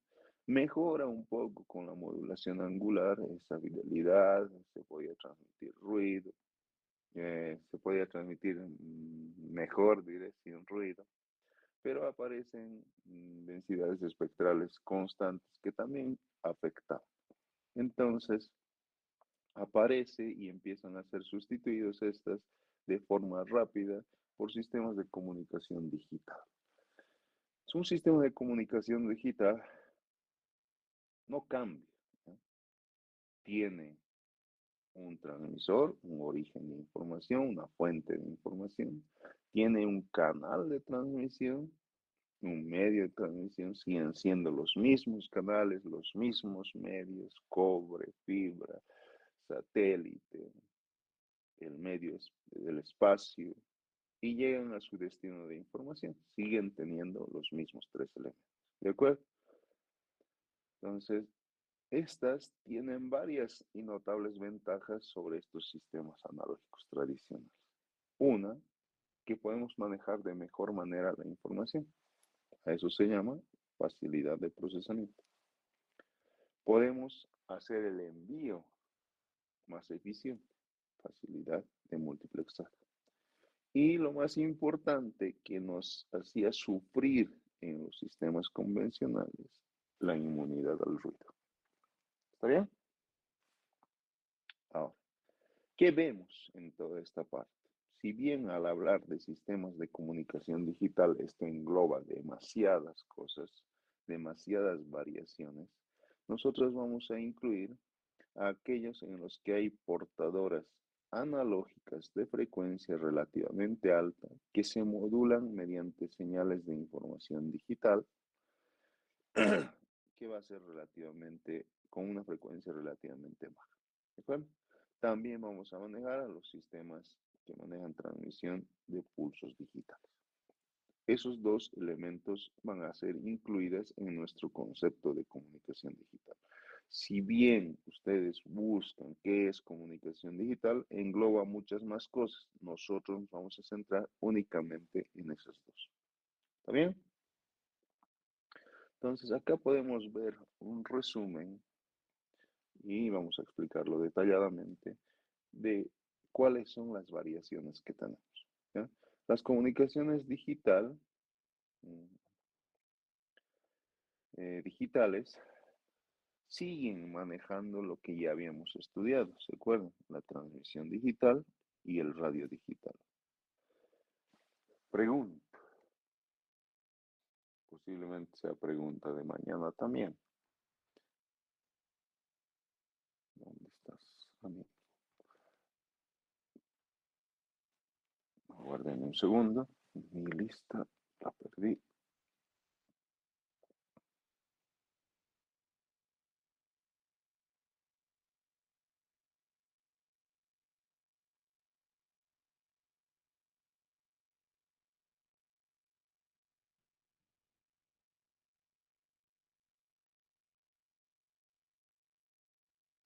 Mejora un poco con la modulación angular, esa fidelidad, se podía transmitir ruido, se podía transmitir mejor, diré, sin ruido, pero aparecen densidades espectrales constantes que también afectan. Entonces, aparece y empiezan a ser sustituidos estas de forma rápida por sistemas de comunicación digital. Es un sistema de comunicación digital, no cambia, ¿no? Tiene un transmisor, un origen de información, una fuente de información, tiene un canal de transmisión, un medio de transmisión, siguen siendo los mismos canales, los mismos medios, cobre, fibra, satélite, el medio del espacio, y llegan a su destino de información. Siguen teniendo los mismos tres elementos. ¿De acuerdo? Entonces, estas tienen varias y notables ventajas sobre estos sistemas analógicos tradicionales. Una, que podemos manejar de mejor manera la información. A eso se llama facilidad de procesamiento. Podemos hacer el envío más eficiente, facilidad de multiplexar. Y lo más importante que nos hacía sufrir en los sistemas convencionales, la inmunidad al ruido. ¿Está bien? Ahora, ¿qué vemos en toda esta parte? Si bien al hablar de sistemas de comunicación digital esto engloba demasiadas cosas, demasiadas variaciones, nosotros vamos a incluir a aquellos en los que hay portadoras analógicas de frecuencia relativamente alta que se modulan mediante señales de información digital que va a ser relativamente con una frecuencia relativamente baja. ¿De acuerdo? También vamos a manejar a los sistemas que manejan transmisión de pulsos digitales. Esos dos elementos van a ser incluidos en nuestro concepto de comunicación digital. Si bien ustedes buscan qué es comunicación digital, engloba muchas más cosas. Nosotros nos vamos a centrar únicamente en esas dos. ¿Está bien? Entonces acá podemos ver un resumen y vamos a explicarlo detalladamente de cuáles son las variaciones que tenemos. ¿Ya? Las comunicaciones digitales siguen manejando lo que ya habíamos estudiado, ¿se acuerdan? La transmisión digital y el radio digital. Pregunta, posiblemente sea pregunta de mañana también. ¿Dónde estás, amigo? Aguarden un segundo, mi lista la perdí.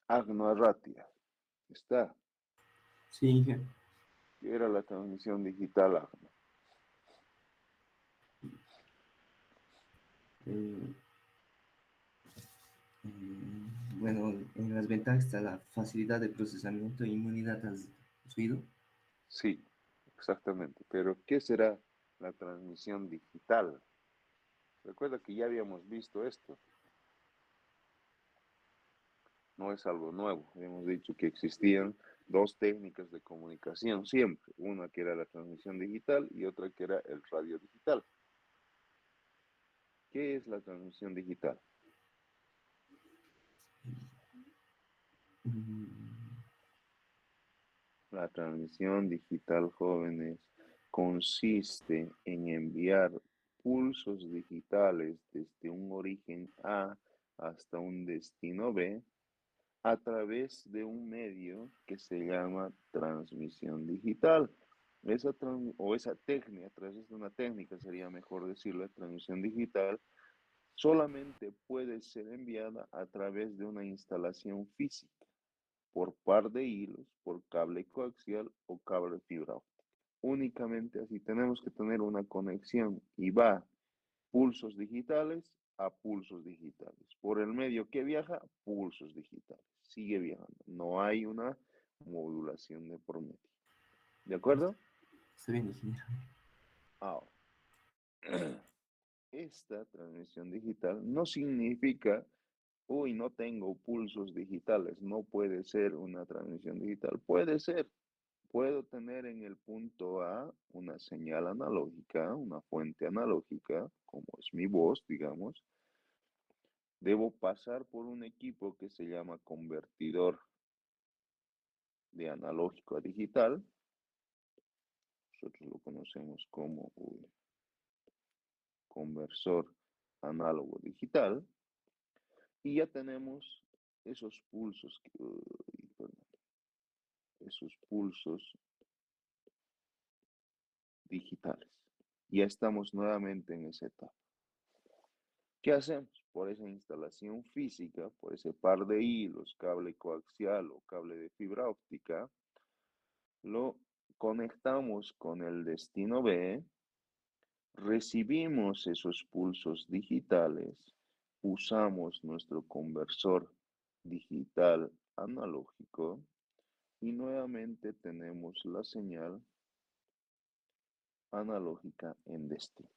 Agno Arratia, está. Sí, ¿Qué era la transmisión digital, Agno? Eh, bueno, en las ventajas está la facilidad de procesamiento e inmunidad, ¿has oído? Sí, exactamente. Pero, ¿qué será la transmisión digital? Recuerda que ya habíamos visto esto. No es algo nuevo. Hemos dicho que existían dos técnicas de comunicación siempre. Una que era la transmisión digital y otra que era el radio digital. ¿Qué es la transmisión digital? Mm, La transmisión digital, jóvenes, consiste en enviar pulsos digitales desde un origen A hasta un destino B a través de un medio que se llama transmisión digital. Esa técnica, a través de una técnica, sería mejor decirlo, transmisión digital, solamente puede ser enviada a través de una instalación física, por par de hilos, por cable coaxial o cable fibra óptica. Únicamente así tenemos que tener una conexión y va pulsos digitales a pulsos digitales. Por el medio que viaja, pulsos digitales. Sigue viajando. No hay una modulación de por medio. ¿De acuerdo? Está bien, ingeniero. Ahora, esta transmisión digital no significa, uy, no tengo pulsos digitales, no puede ser una transmisión digital. Puede ser. Puedo tener en el punto A una señal analógica, una fuente analógica, como es mi voz, digamos. Debo pasar por un equipo que se llama convertidor de analógico a digital. Nosotros lo conocemos como conversor análogo digital. Y ya tenemos esos pulsos, esos pulsos digitales. Ya estamos nuevamente en esa etapa. ¿Qué hacemos? Por esa instalación física, por ese par de hilos, cable coaxial o cable de fibra óptica, lo conectamos con el destino B, recibimos esos pulsos digitales, usamos nuestro conversor digital analógico y nuevamente tenemos la señal analógica en destino.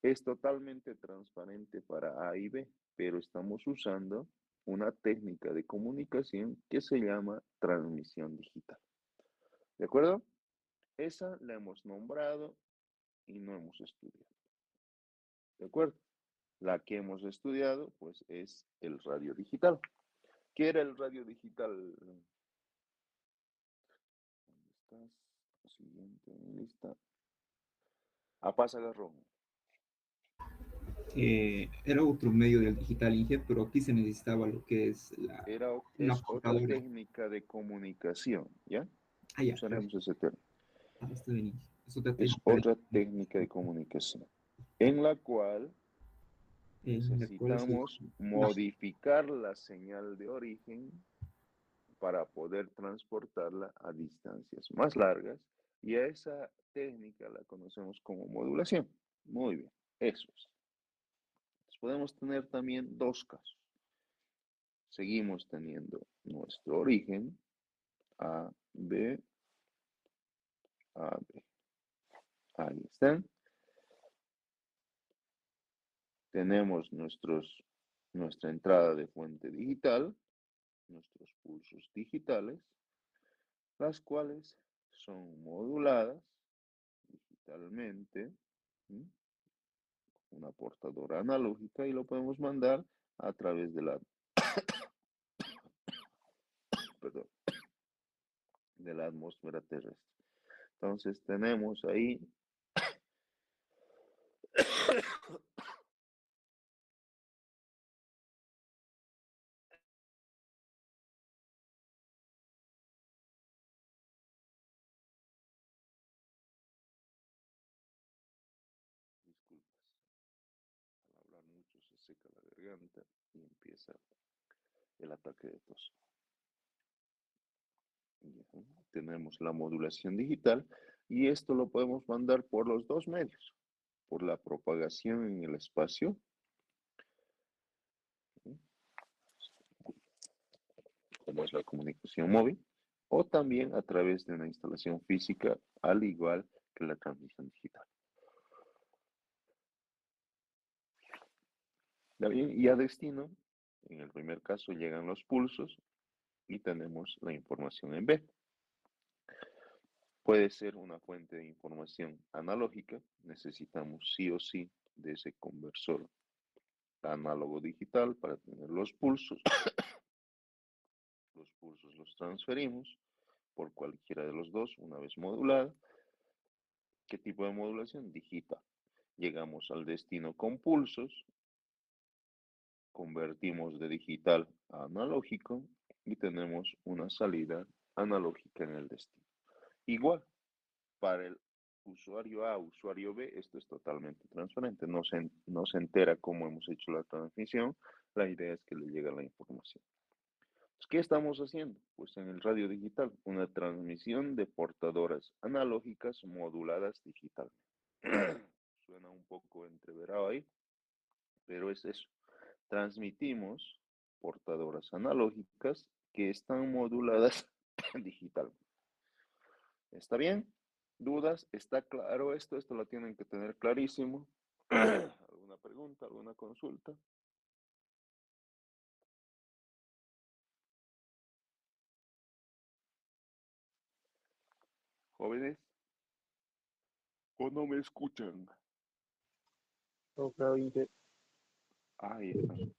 Es totalmente transparente para A y B, pero estamos usando una técnica de comunicación que se llama transmisión digital. ¿De acuerdo? Esa la hemos nombrado y no hemos estudiado. ¿De acuerdo? La que hemos estudiado, pues, es el radio digital. ¿Qué era el radio digital? ¿Dónde estás? Siguiente en mi lista. Pasa Garrón. Era otro medio del digital Inge, pero aquí se necesitaba lo que es una Es otra portadora. técnica de comunicación, ¿ya? Ah, ya, Usaremos ese término. está bien, Inge. Es otra Es técnica otra técnica de comunicación, en la cual en la cual se necesitamos modificar la señal de origen para poder transportarla a distancias más largas, y a esa técnica la conocemos como modulación. Muy bien, eso es. Entonces podemos tener también dos casos. Seguimos teniendo nuestro origen, A, B, A, B. Ahí están. Tenemos nuestra entrada de fuente digital, nuestros pulsos digitales, las cuales son moduladas digitalmente, ¿sí? Una portadora analógica, y lo podemos mandar a través perdón, de la atmósfera terrestre. Entonces tenemos ahí disculpas, al hablar mucho se seca la garganta y empieza el ataque de tos. Ya, tenemos la modulación digital, y esto lo podemos mandar por los dos medios, por la propagación en el espacio como es la comunicación móvil, o también a través de una instalación física, al igual que la transmisión digital. ¿Está bien? Y a destino, en el primer caso llegan los pulsos y tenemos la información en B. Puede ser una fuente de información analógica, necesitamos sí o sí de ese conversor análogo digital para tener los pulsos. Los pulsos los transferimos por cualquiera de los dos una vez modulada. ¿Qué tipo de modulación? Digital. Llegamos al destino con pulsos, convertimos de digital a analógico y tenemos una salida analógica en el destino. Igual, para el usuario A, usuario B, esto es totalmente transparente. No se entera cómo hemos hecho la transmisión. La idea es que le llegue la información. ¿Qué estamos haciendo? Pues en el radio digital, una transmisión de portadoras analógicas moduladas digitalmente. Suena un poco entreverado ahí, pero es eso. Transmitimos portadoras analógicas que están moduladas digitalmente. ¿Está bien? ¿Dudas? ¿Está claro esto? Esto lo tienen que tener clarísimo. ¿Alguna pregunta? ¿Alguna consulta? ¿Jóvenes? ¿O no me escuchan? Ahí están.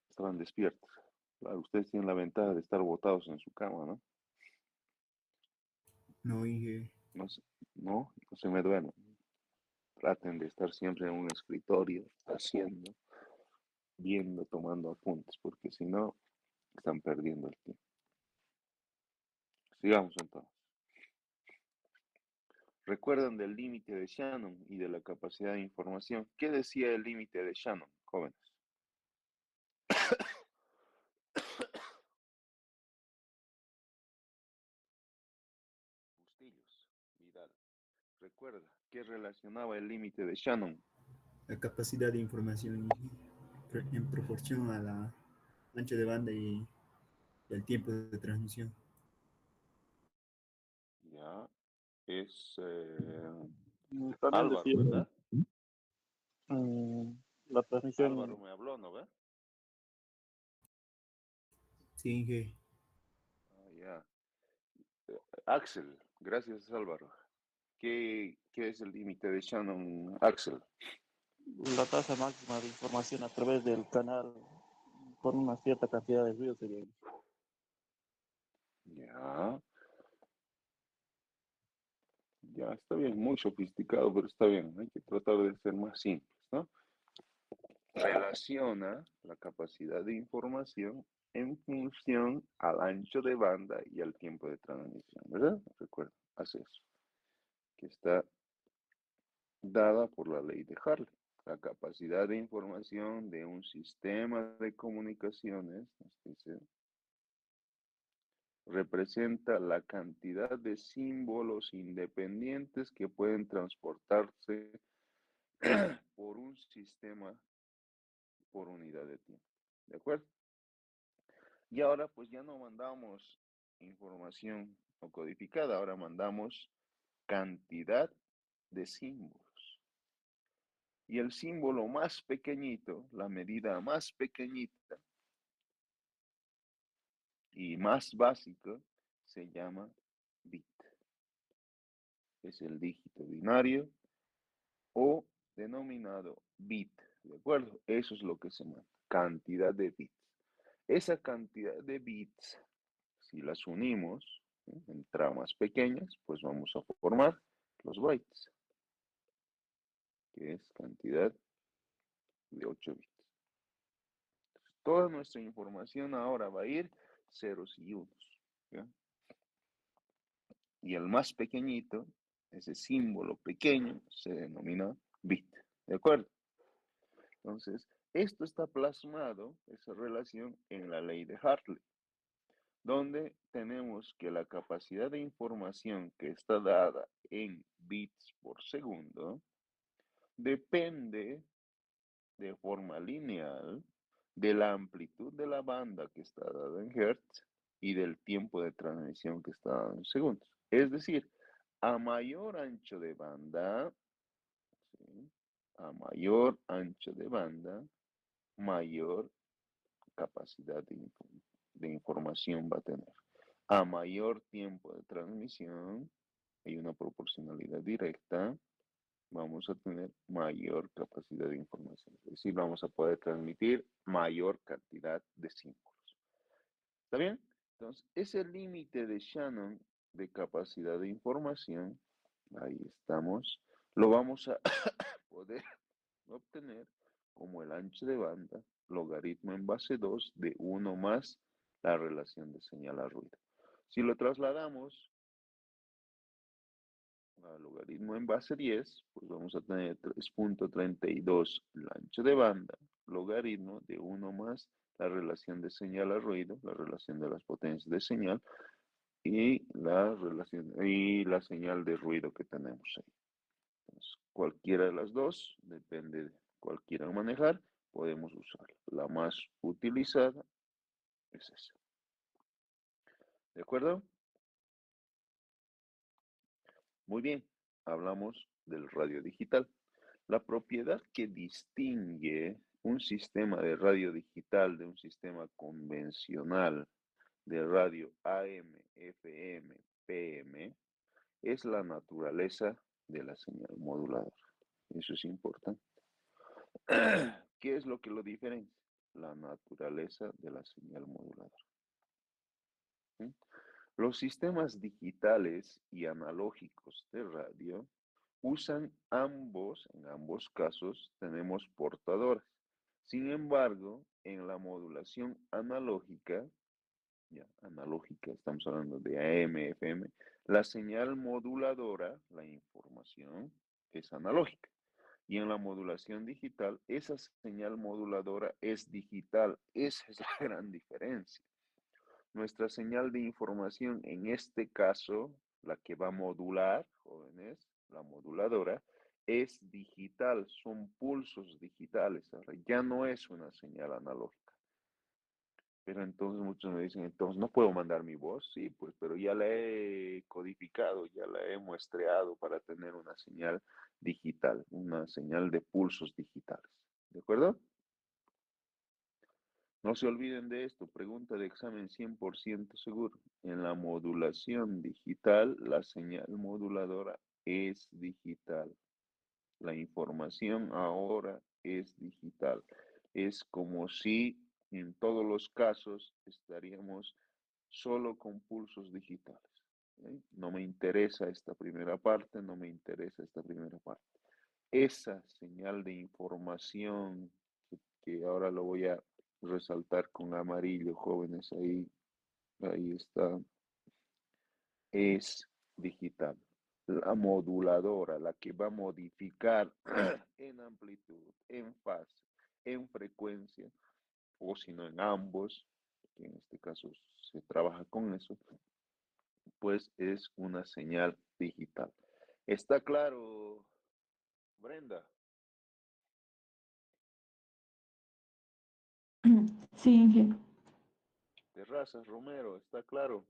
Estaban despiertos. Claro, ustedes tienen la ventaja de estar botados en su cama, ¿no? No, Inge. No se me duerman. Traten de estar siempre en un escritorio, haciendo, viendo, tomando apuntes, porque si no, están perdiendo el tiempo. Sigamos entonces. ¿Recuerdan del límite de Shannon y de la capacidad de información? ¿Qué decía el límite de Shannon, jóvenes? Bustillos, Vidal. Recuerda, ¿qué relacionaba el límite de Shannon? La capacidad de información en proporción a la ancho de banda y el tiempo de transmisión. Ya, es También Álvaro, decía ¿verdad? la transmisión. Álvaro me habló, ¿no ve? Sí, Inge. Ya. Axel, gracias Álvaro. ¿Qué es el límite de Shannon, Axel? La tasa máxima de información a través del canal con una cierta cantidad de ruido sería. Ya, ya está bien, muy sofisticado, pero está bien. Hay que tratar de ser más simples, ¿no? Relaciona la capacidad de información en función al ancho de banda y al tiempo de transmisión, ¿verdad? Recuerda, hace eso, que está dada por la ley de Hartley. La capacidad de información de un sistema de comunicaciones, nos dice, representa la cantidad de símbolos independientes que pueden transportarse por un sistema por unidad de tiempo. ¿De acuerdo? Y ahora pues ya no mandamos información no codificada, ahora mandamos cantidad de símbolos. Y el símbolo más pequeñito, la medida más pequeñita y más básica, se llama bit. Es el dígito binario o denominado bit. ¿De acuerdo? Eso es lo que se llama cantidad de bits. Esa cantidad de bits, si las unimos en tramas pequeñas, pues vamos a formar los bytes, que es cantidad de 8 bits. Toda nuestra información ahora va a ir ceros y unos. ¿Ya? Y el más pequeñito, ese símbolo pequeño, se denomina bit. ¿De acuerdo? Entonces, esto está plasmado, esa relación, en la ley de Hartley, donde tenemos que la capacidad de información que está dada en bits por segundo depende de forma lineal de la amplitud de la banda que está dada en hertz y del tiempo de transmisión que está en segundos. Es decir, a mayor ancho de banda, ¿sí? A mayor ancho de banda, mayor capacidad de información va a tener. A mayor tiempo de transmisión, hay una proporcionalidad directa, vamos a tener mayor capacidad de información. Es decir, vamos a poder transmitir mayor cantidad de símbolos. ¿Está bien? Entonces, ese límite de Shannon de capacidad de información, ahí estamos, lo vamos a poder obtener como el ancho de banda, logaritmo en base 2 de 1 más la relación de señal a ruido. Si lo trasladamos al logaritmo en base 10, pues vamos a tener 3.32 el ancho de banda, logaritmo de 1 más la relación de señal a ruido, la relación de las potencias de señal y la señal de ruido que tenemos ahí. Entonces, cualquiera de las dos, depende de cuál quieran manejar, podemos usarla. La más utilizada es esa. ¿De acuerdo? Muy bien, hablamos del radio digital. La propiedad que distingue un sistema de radio digital de un sistema convencional de radio AM, FM, PM es la naturaleza de la señal moduladora. Eso es importante. ¿Qué es lo que lo diferencia? La naturaleza de la señal moduladora. ¿Sí? Los sistemas digitales y analógicos de radio usan en ambos casos tenemos portadoras. Sin embargo, en la modulación analógica, estamos hablando de AM, FM, la señal moduladora, la información, es analógica. Y en la modulación digital, esa señal moduladora es digital. Esa es la gran diferencia. Nuestra señal de información, en este caso, la que va a modular, jóvenes, la moduladora, es digital, son pulsos digitales. Ahora, ya no es una señal analógica. Pero entonces muchos me dicen, entonces no puedo mandar mi voz. Sí, pues, pero ya la he codificado, ya la he muestreado para tener una señal digital, una señal de pulsos digitales. ¿De acuerdo? No se olviden de esto, pregunta de examen 100% seguro. En la modulación digital, la señal moduladora es digital. La información ahora es digital. Es como si en todos los casos estaríamos solo con pulsos digitales. ¿Eh? No me interesa esta primera parte, no me interesa esta primera parte. Esa señal de información que ahora lo voy a resaltar con amarillo, jóvenes, ahí está, es digital. La moduladora, la que va a modificar en amplitud, en fase, en frecuencia, o si no en ambos, que en este caso se trabaja con eso, pues es una señal digital. ¿Está claro, Brenda? Sí, Inge. Terrazas, Romero, ¿está claro?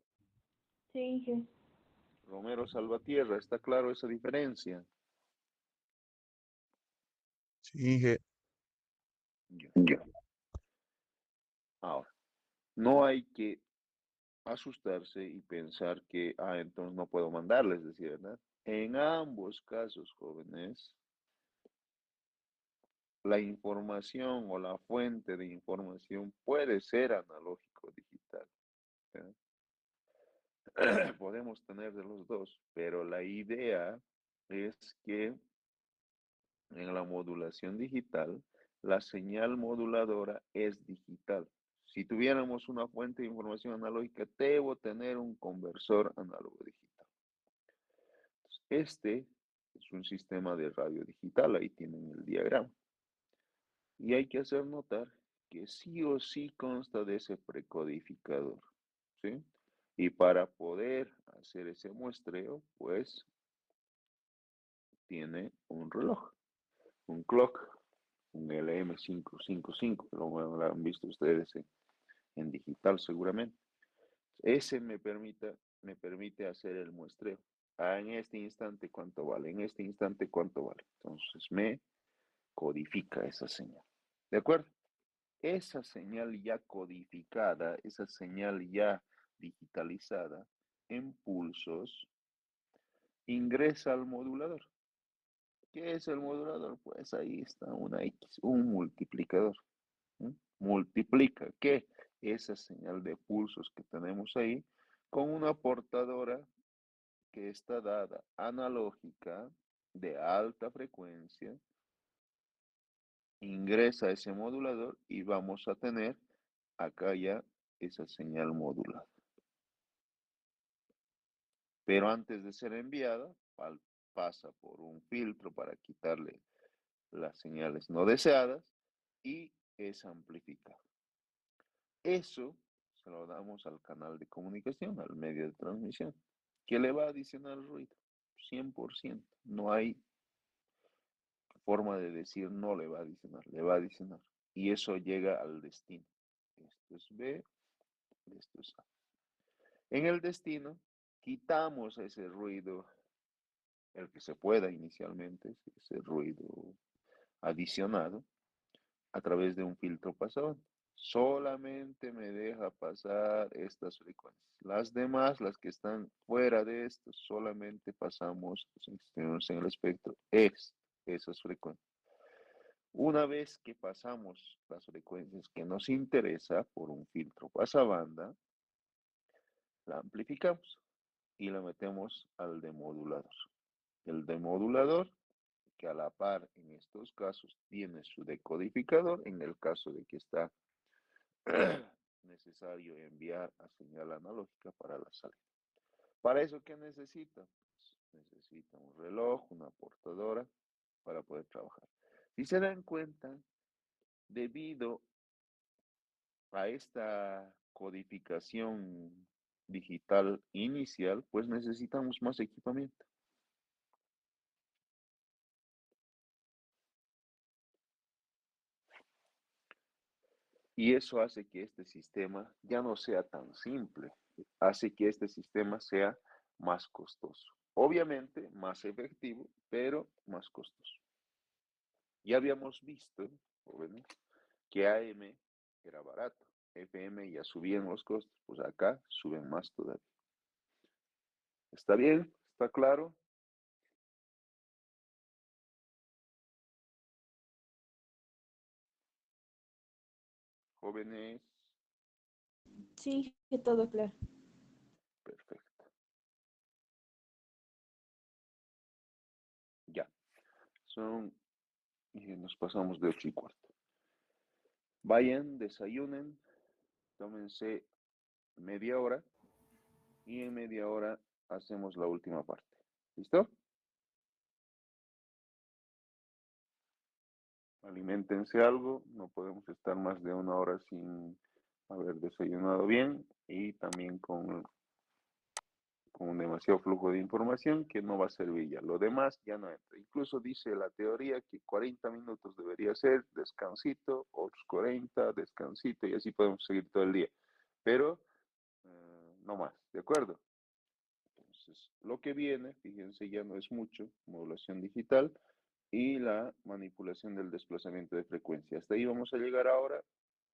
Sí, Inge. Romero Salvatierra, ¿está claro esa diferencia? Sí, Inge. Ya. Ahora, no hay que asustarse y pensar que, entonces no puedo mandarles, decir, ¿verdad? En ambos casos, jóvenes, la información o la fuente de información puede ser analógico digital. ¿verdad? Podemos tener de los dos, pero la idea es que en la modulación digital, la señal moduladora es digital. Si tuviéramos una fuente de información analógica, debo tener un conversor análogo digital. Este es un sistema de radio digital, ahí tienen el diagrama. Y hay que hacer notar que sí o sí consta de ese precodificador, ¿sí? Y para poder hacer ese muestreo, pues tiene un reloj, un clock, un LM555, lo han visto ustedes en digital seguramente. Ese me permite hacer el muestreo. En este instante, ¿cuánto vale? En este instante, ¿cuánto vale? Entonces, me codifica esa señal. ¿De acuerdo? Esa señal ya codificada, esa señal ya digitalizada en pulsos, ingresa al modulador. ¿Qué es el modulador? Pues ahí está una X, un multiplicador. Multiplica, ¿qué? Esa señal de pulsos que tenemos ahí con una portadora que está dada analógica de alta frecuencia, ingresa a ese modulador y vamos a tener acá ya esa señal modulada. Pero antes de ser enviada, pasa por un filtro para quitarle las señales no deseadas y es amplificada. Eso se lo damos al canal de comunicación, al medio de transmisión, que le va a adicionar ruido, 100%. No hay forma de decir no le va a adicionar, le va a adicionar. Y eso llega al destino. Esto es B, esto es A. En el destino, quitamos ese ruido, el que se pueda inicialmente, ese ruido adicionado, a través de un filtro pasador. Solamente me deja pasar estas frecuencias. Las demás, las que están fuera de esto, solamente pasamos, si tenemos en el espectro, esas frecuencias. Una vez que pasamos las frecuencias que nos interesa por un filtro pasabanda, la amplificamos y la metemos al demodulador. El demodulador, que a la par en estos casos tiene su decodificador, en el caso de que está necesario enviar a señal analógica para la salida. ¿Para eso qué necesita? Pues necesita un reloj, una portadora para poder trabajar. Si se dan cuenta, debido a esta codificación digital inicial, pues necesitamos más equipamiento. Y eso hace que este sistema ya no sea tan simple, hace que este sistema sea más costoso. Obviamente más efectivo, pero más costoso. Ya habíamos visto, jóvenes, que AM era barato, FM ya subían los costos, pues acá suben más todavía. ¿Está bien? ¿Está claro? Jóvenes, Sí, que todo claro. perfecto. Ya, nos pasamos de 8:15. Vayan, desayunen, tómense media hora y en media hora hacemos la última parte. ¿Listo? Aliméntense algo, no podemos estar más de 1 hora sin haber desayunado bien y también con demasiado flujo de información que no va a servir ya. Lo demás ya no entra. Incluso dice la teoría que 40 minutos debería ser descansito, otros 40, descansito y así podemos seguir todo el día. Pero no más, ¿de acuerdo? Entonces, lo que viene, fíjense, ya no es mucho, modulación digital y la manipulación del desplazamiento de frecuencia. Hasta ahí vamos a llegar ahora.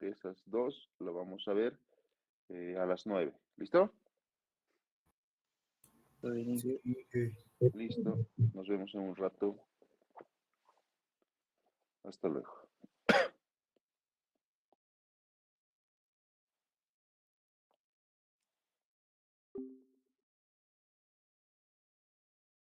De esas dos lo vamos a ver a las 9. ¿Listo? Sí, Listo. Nos vemos en un rato. Hasta luego.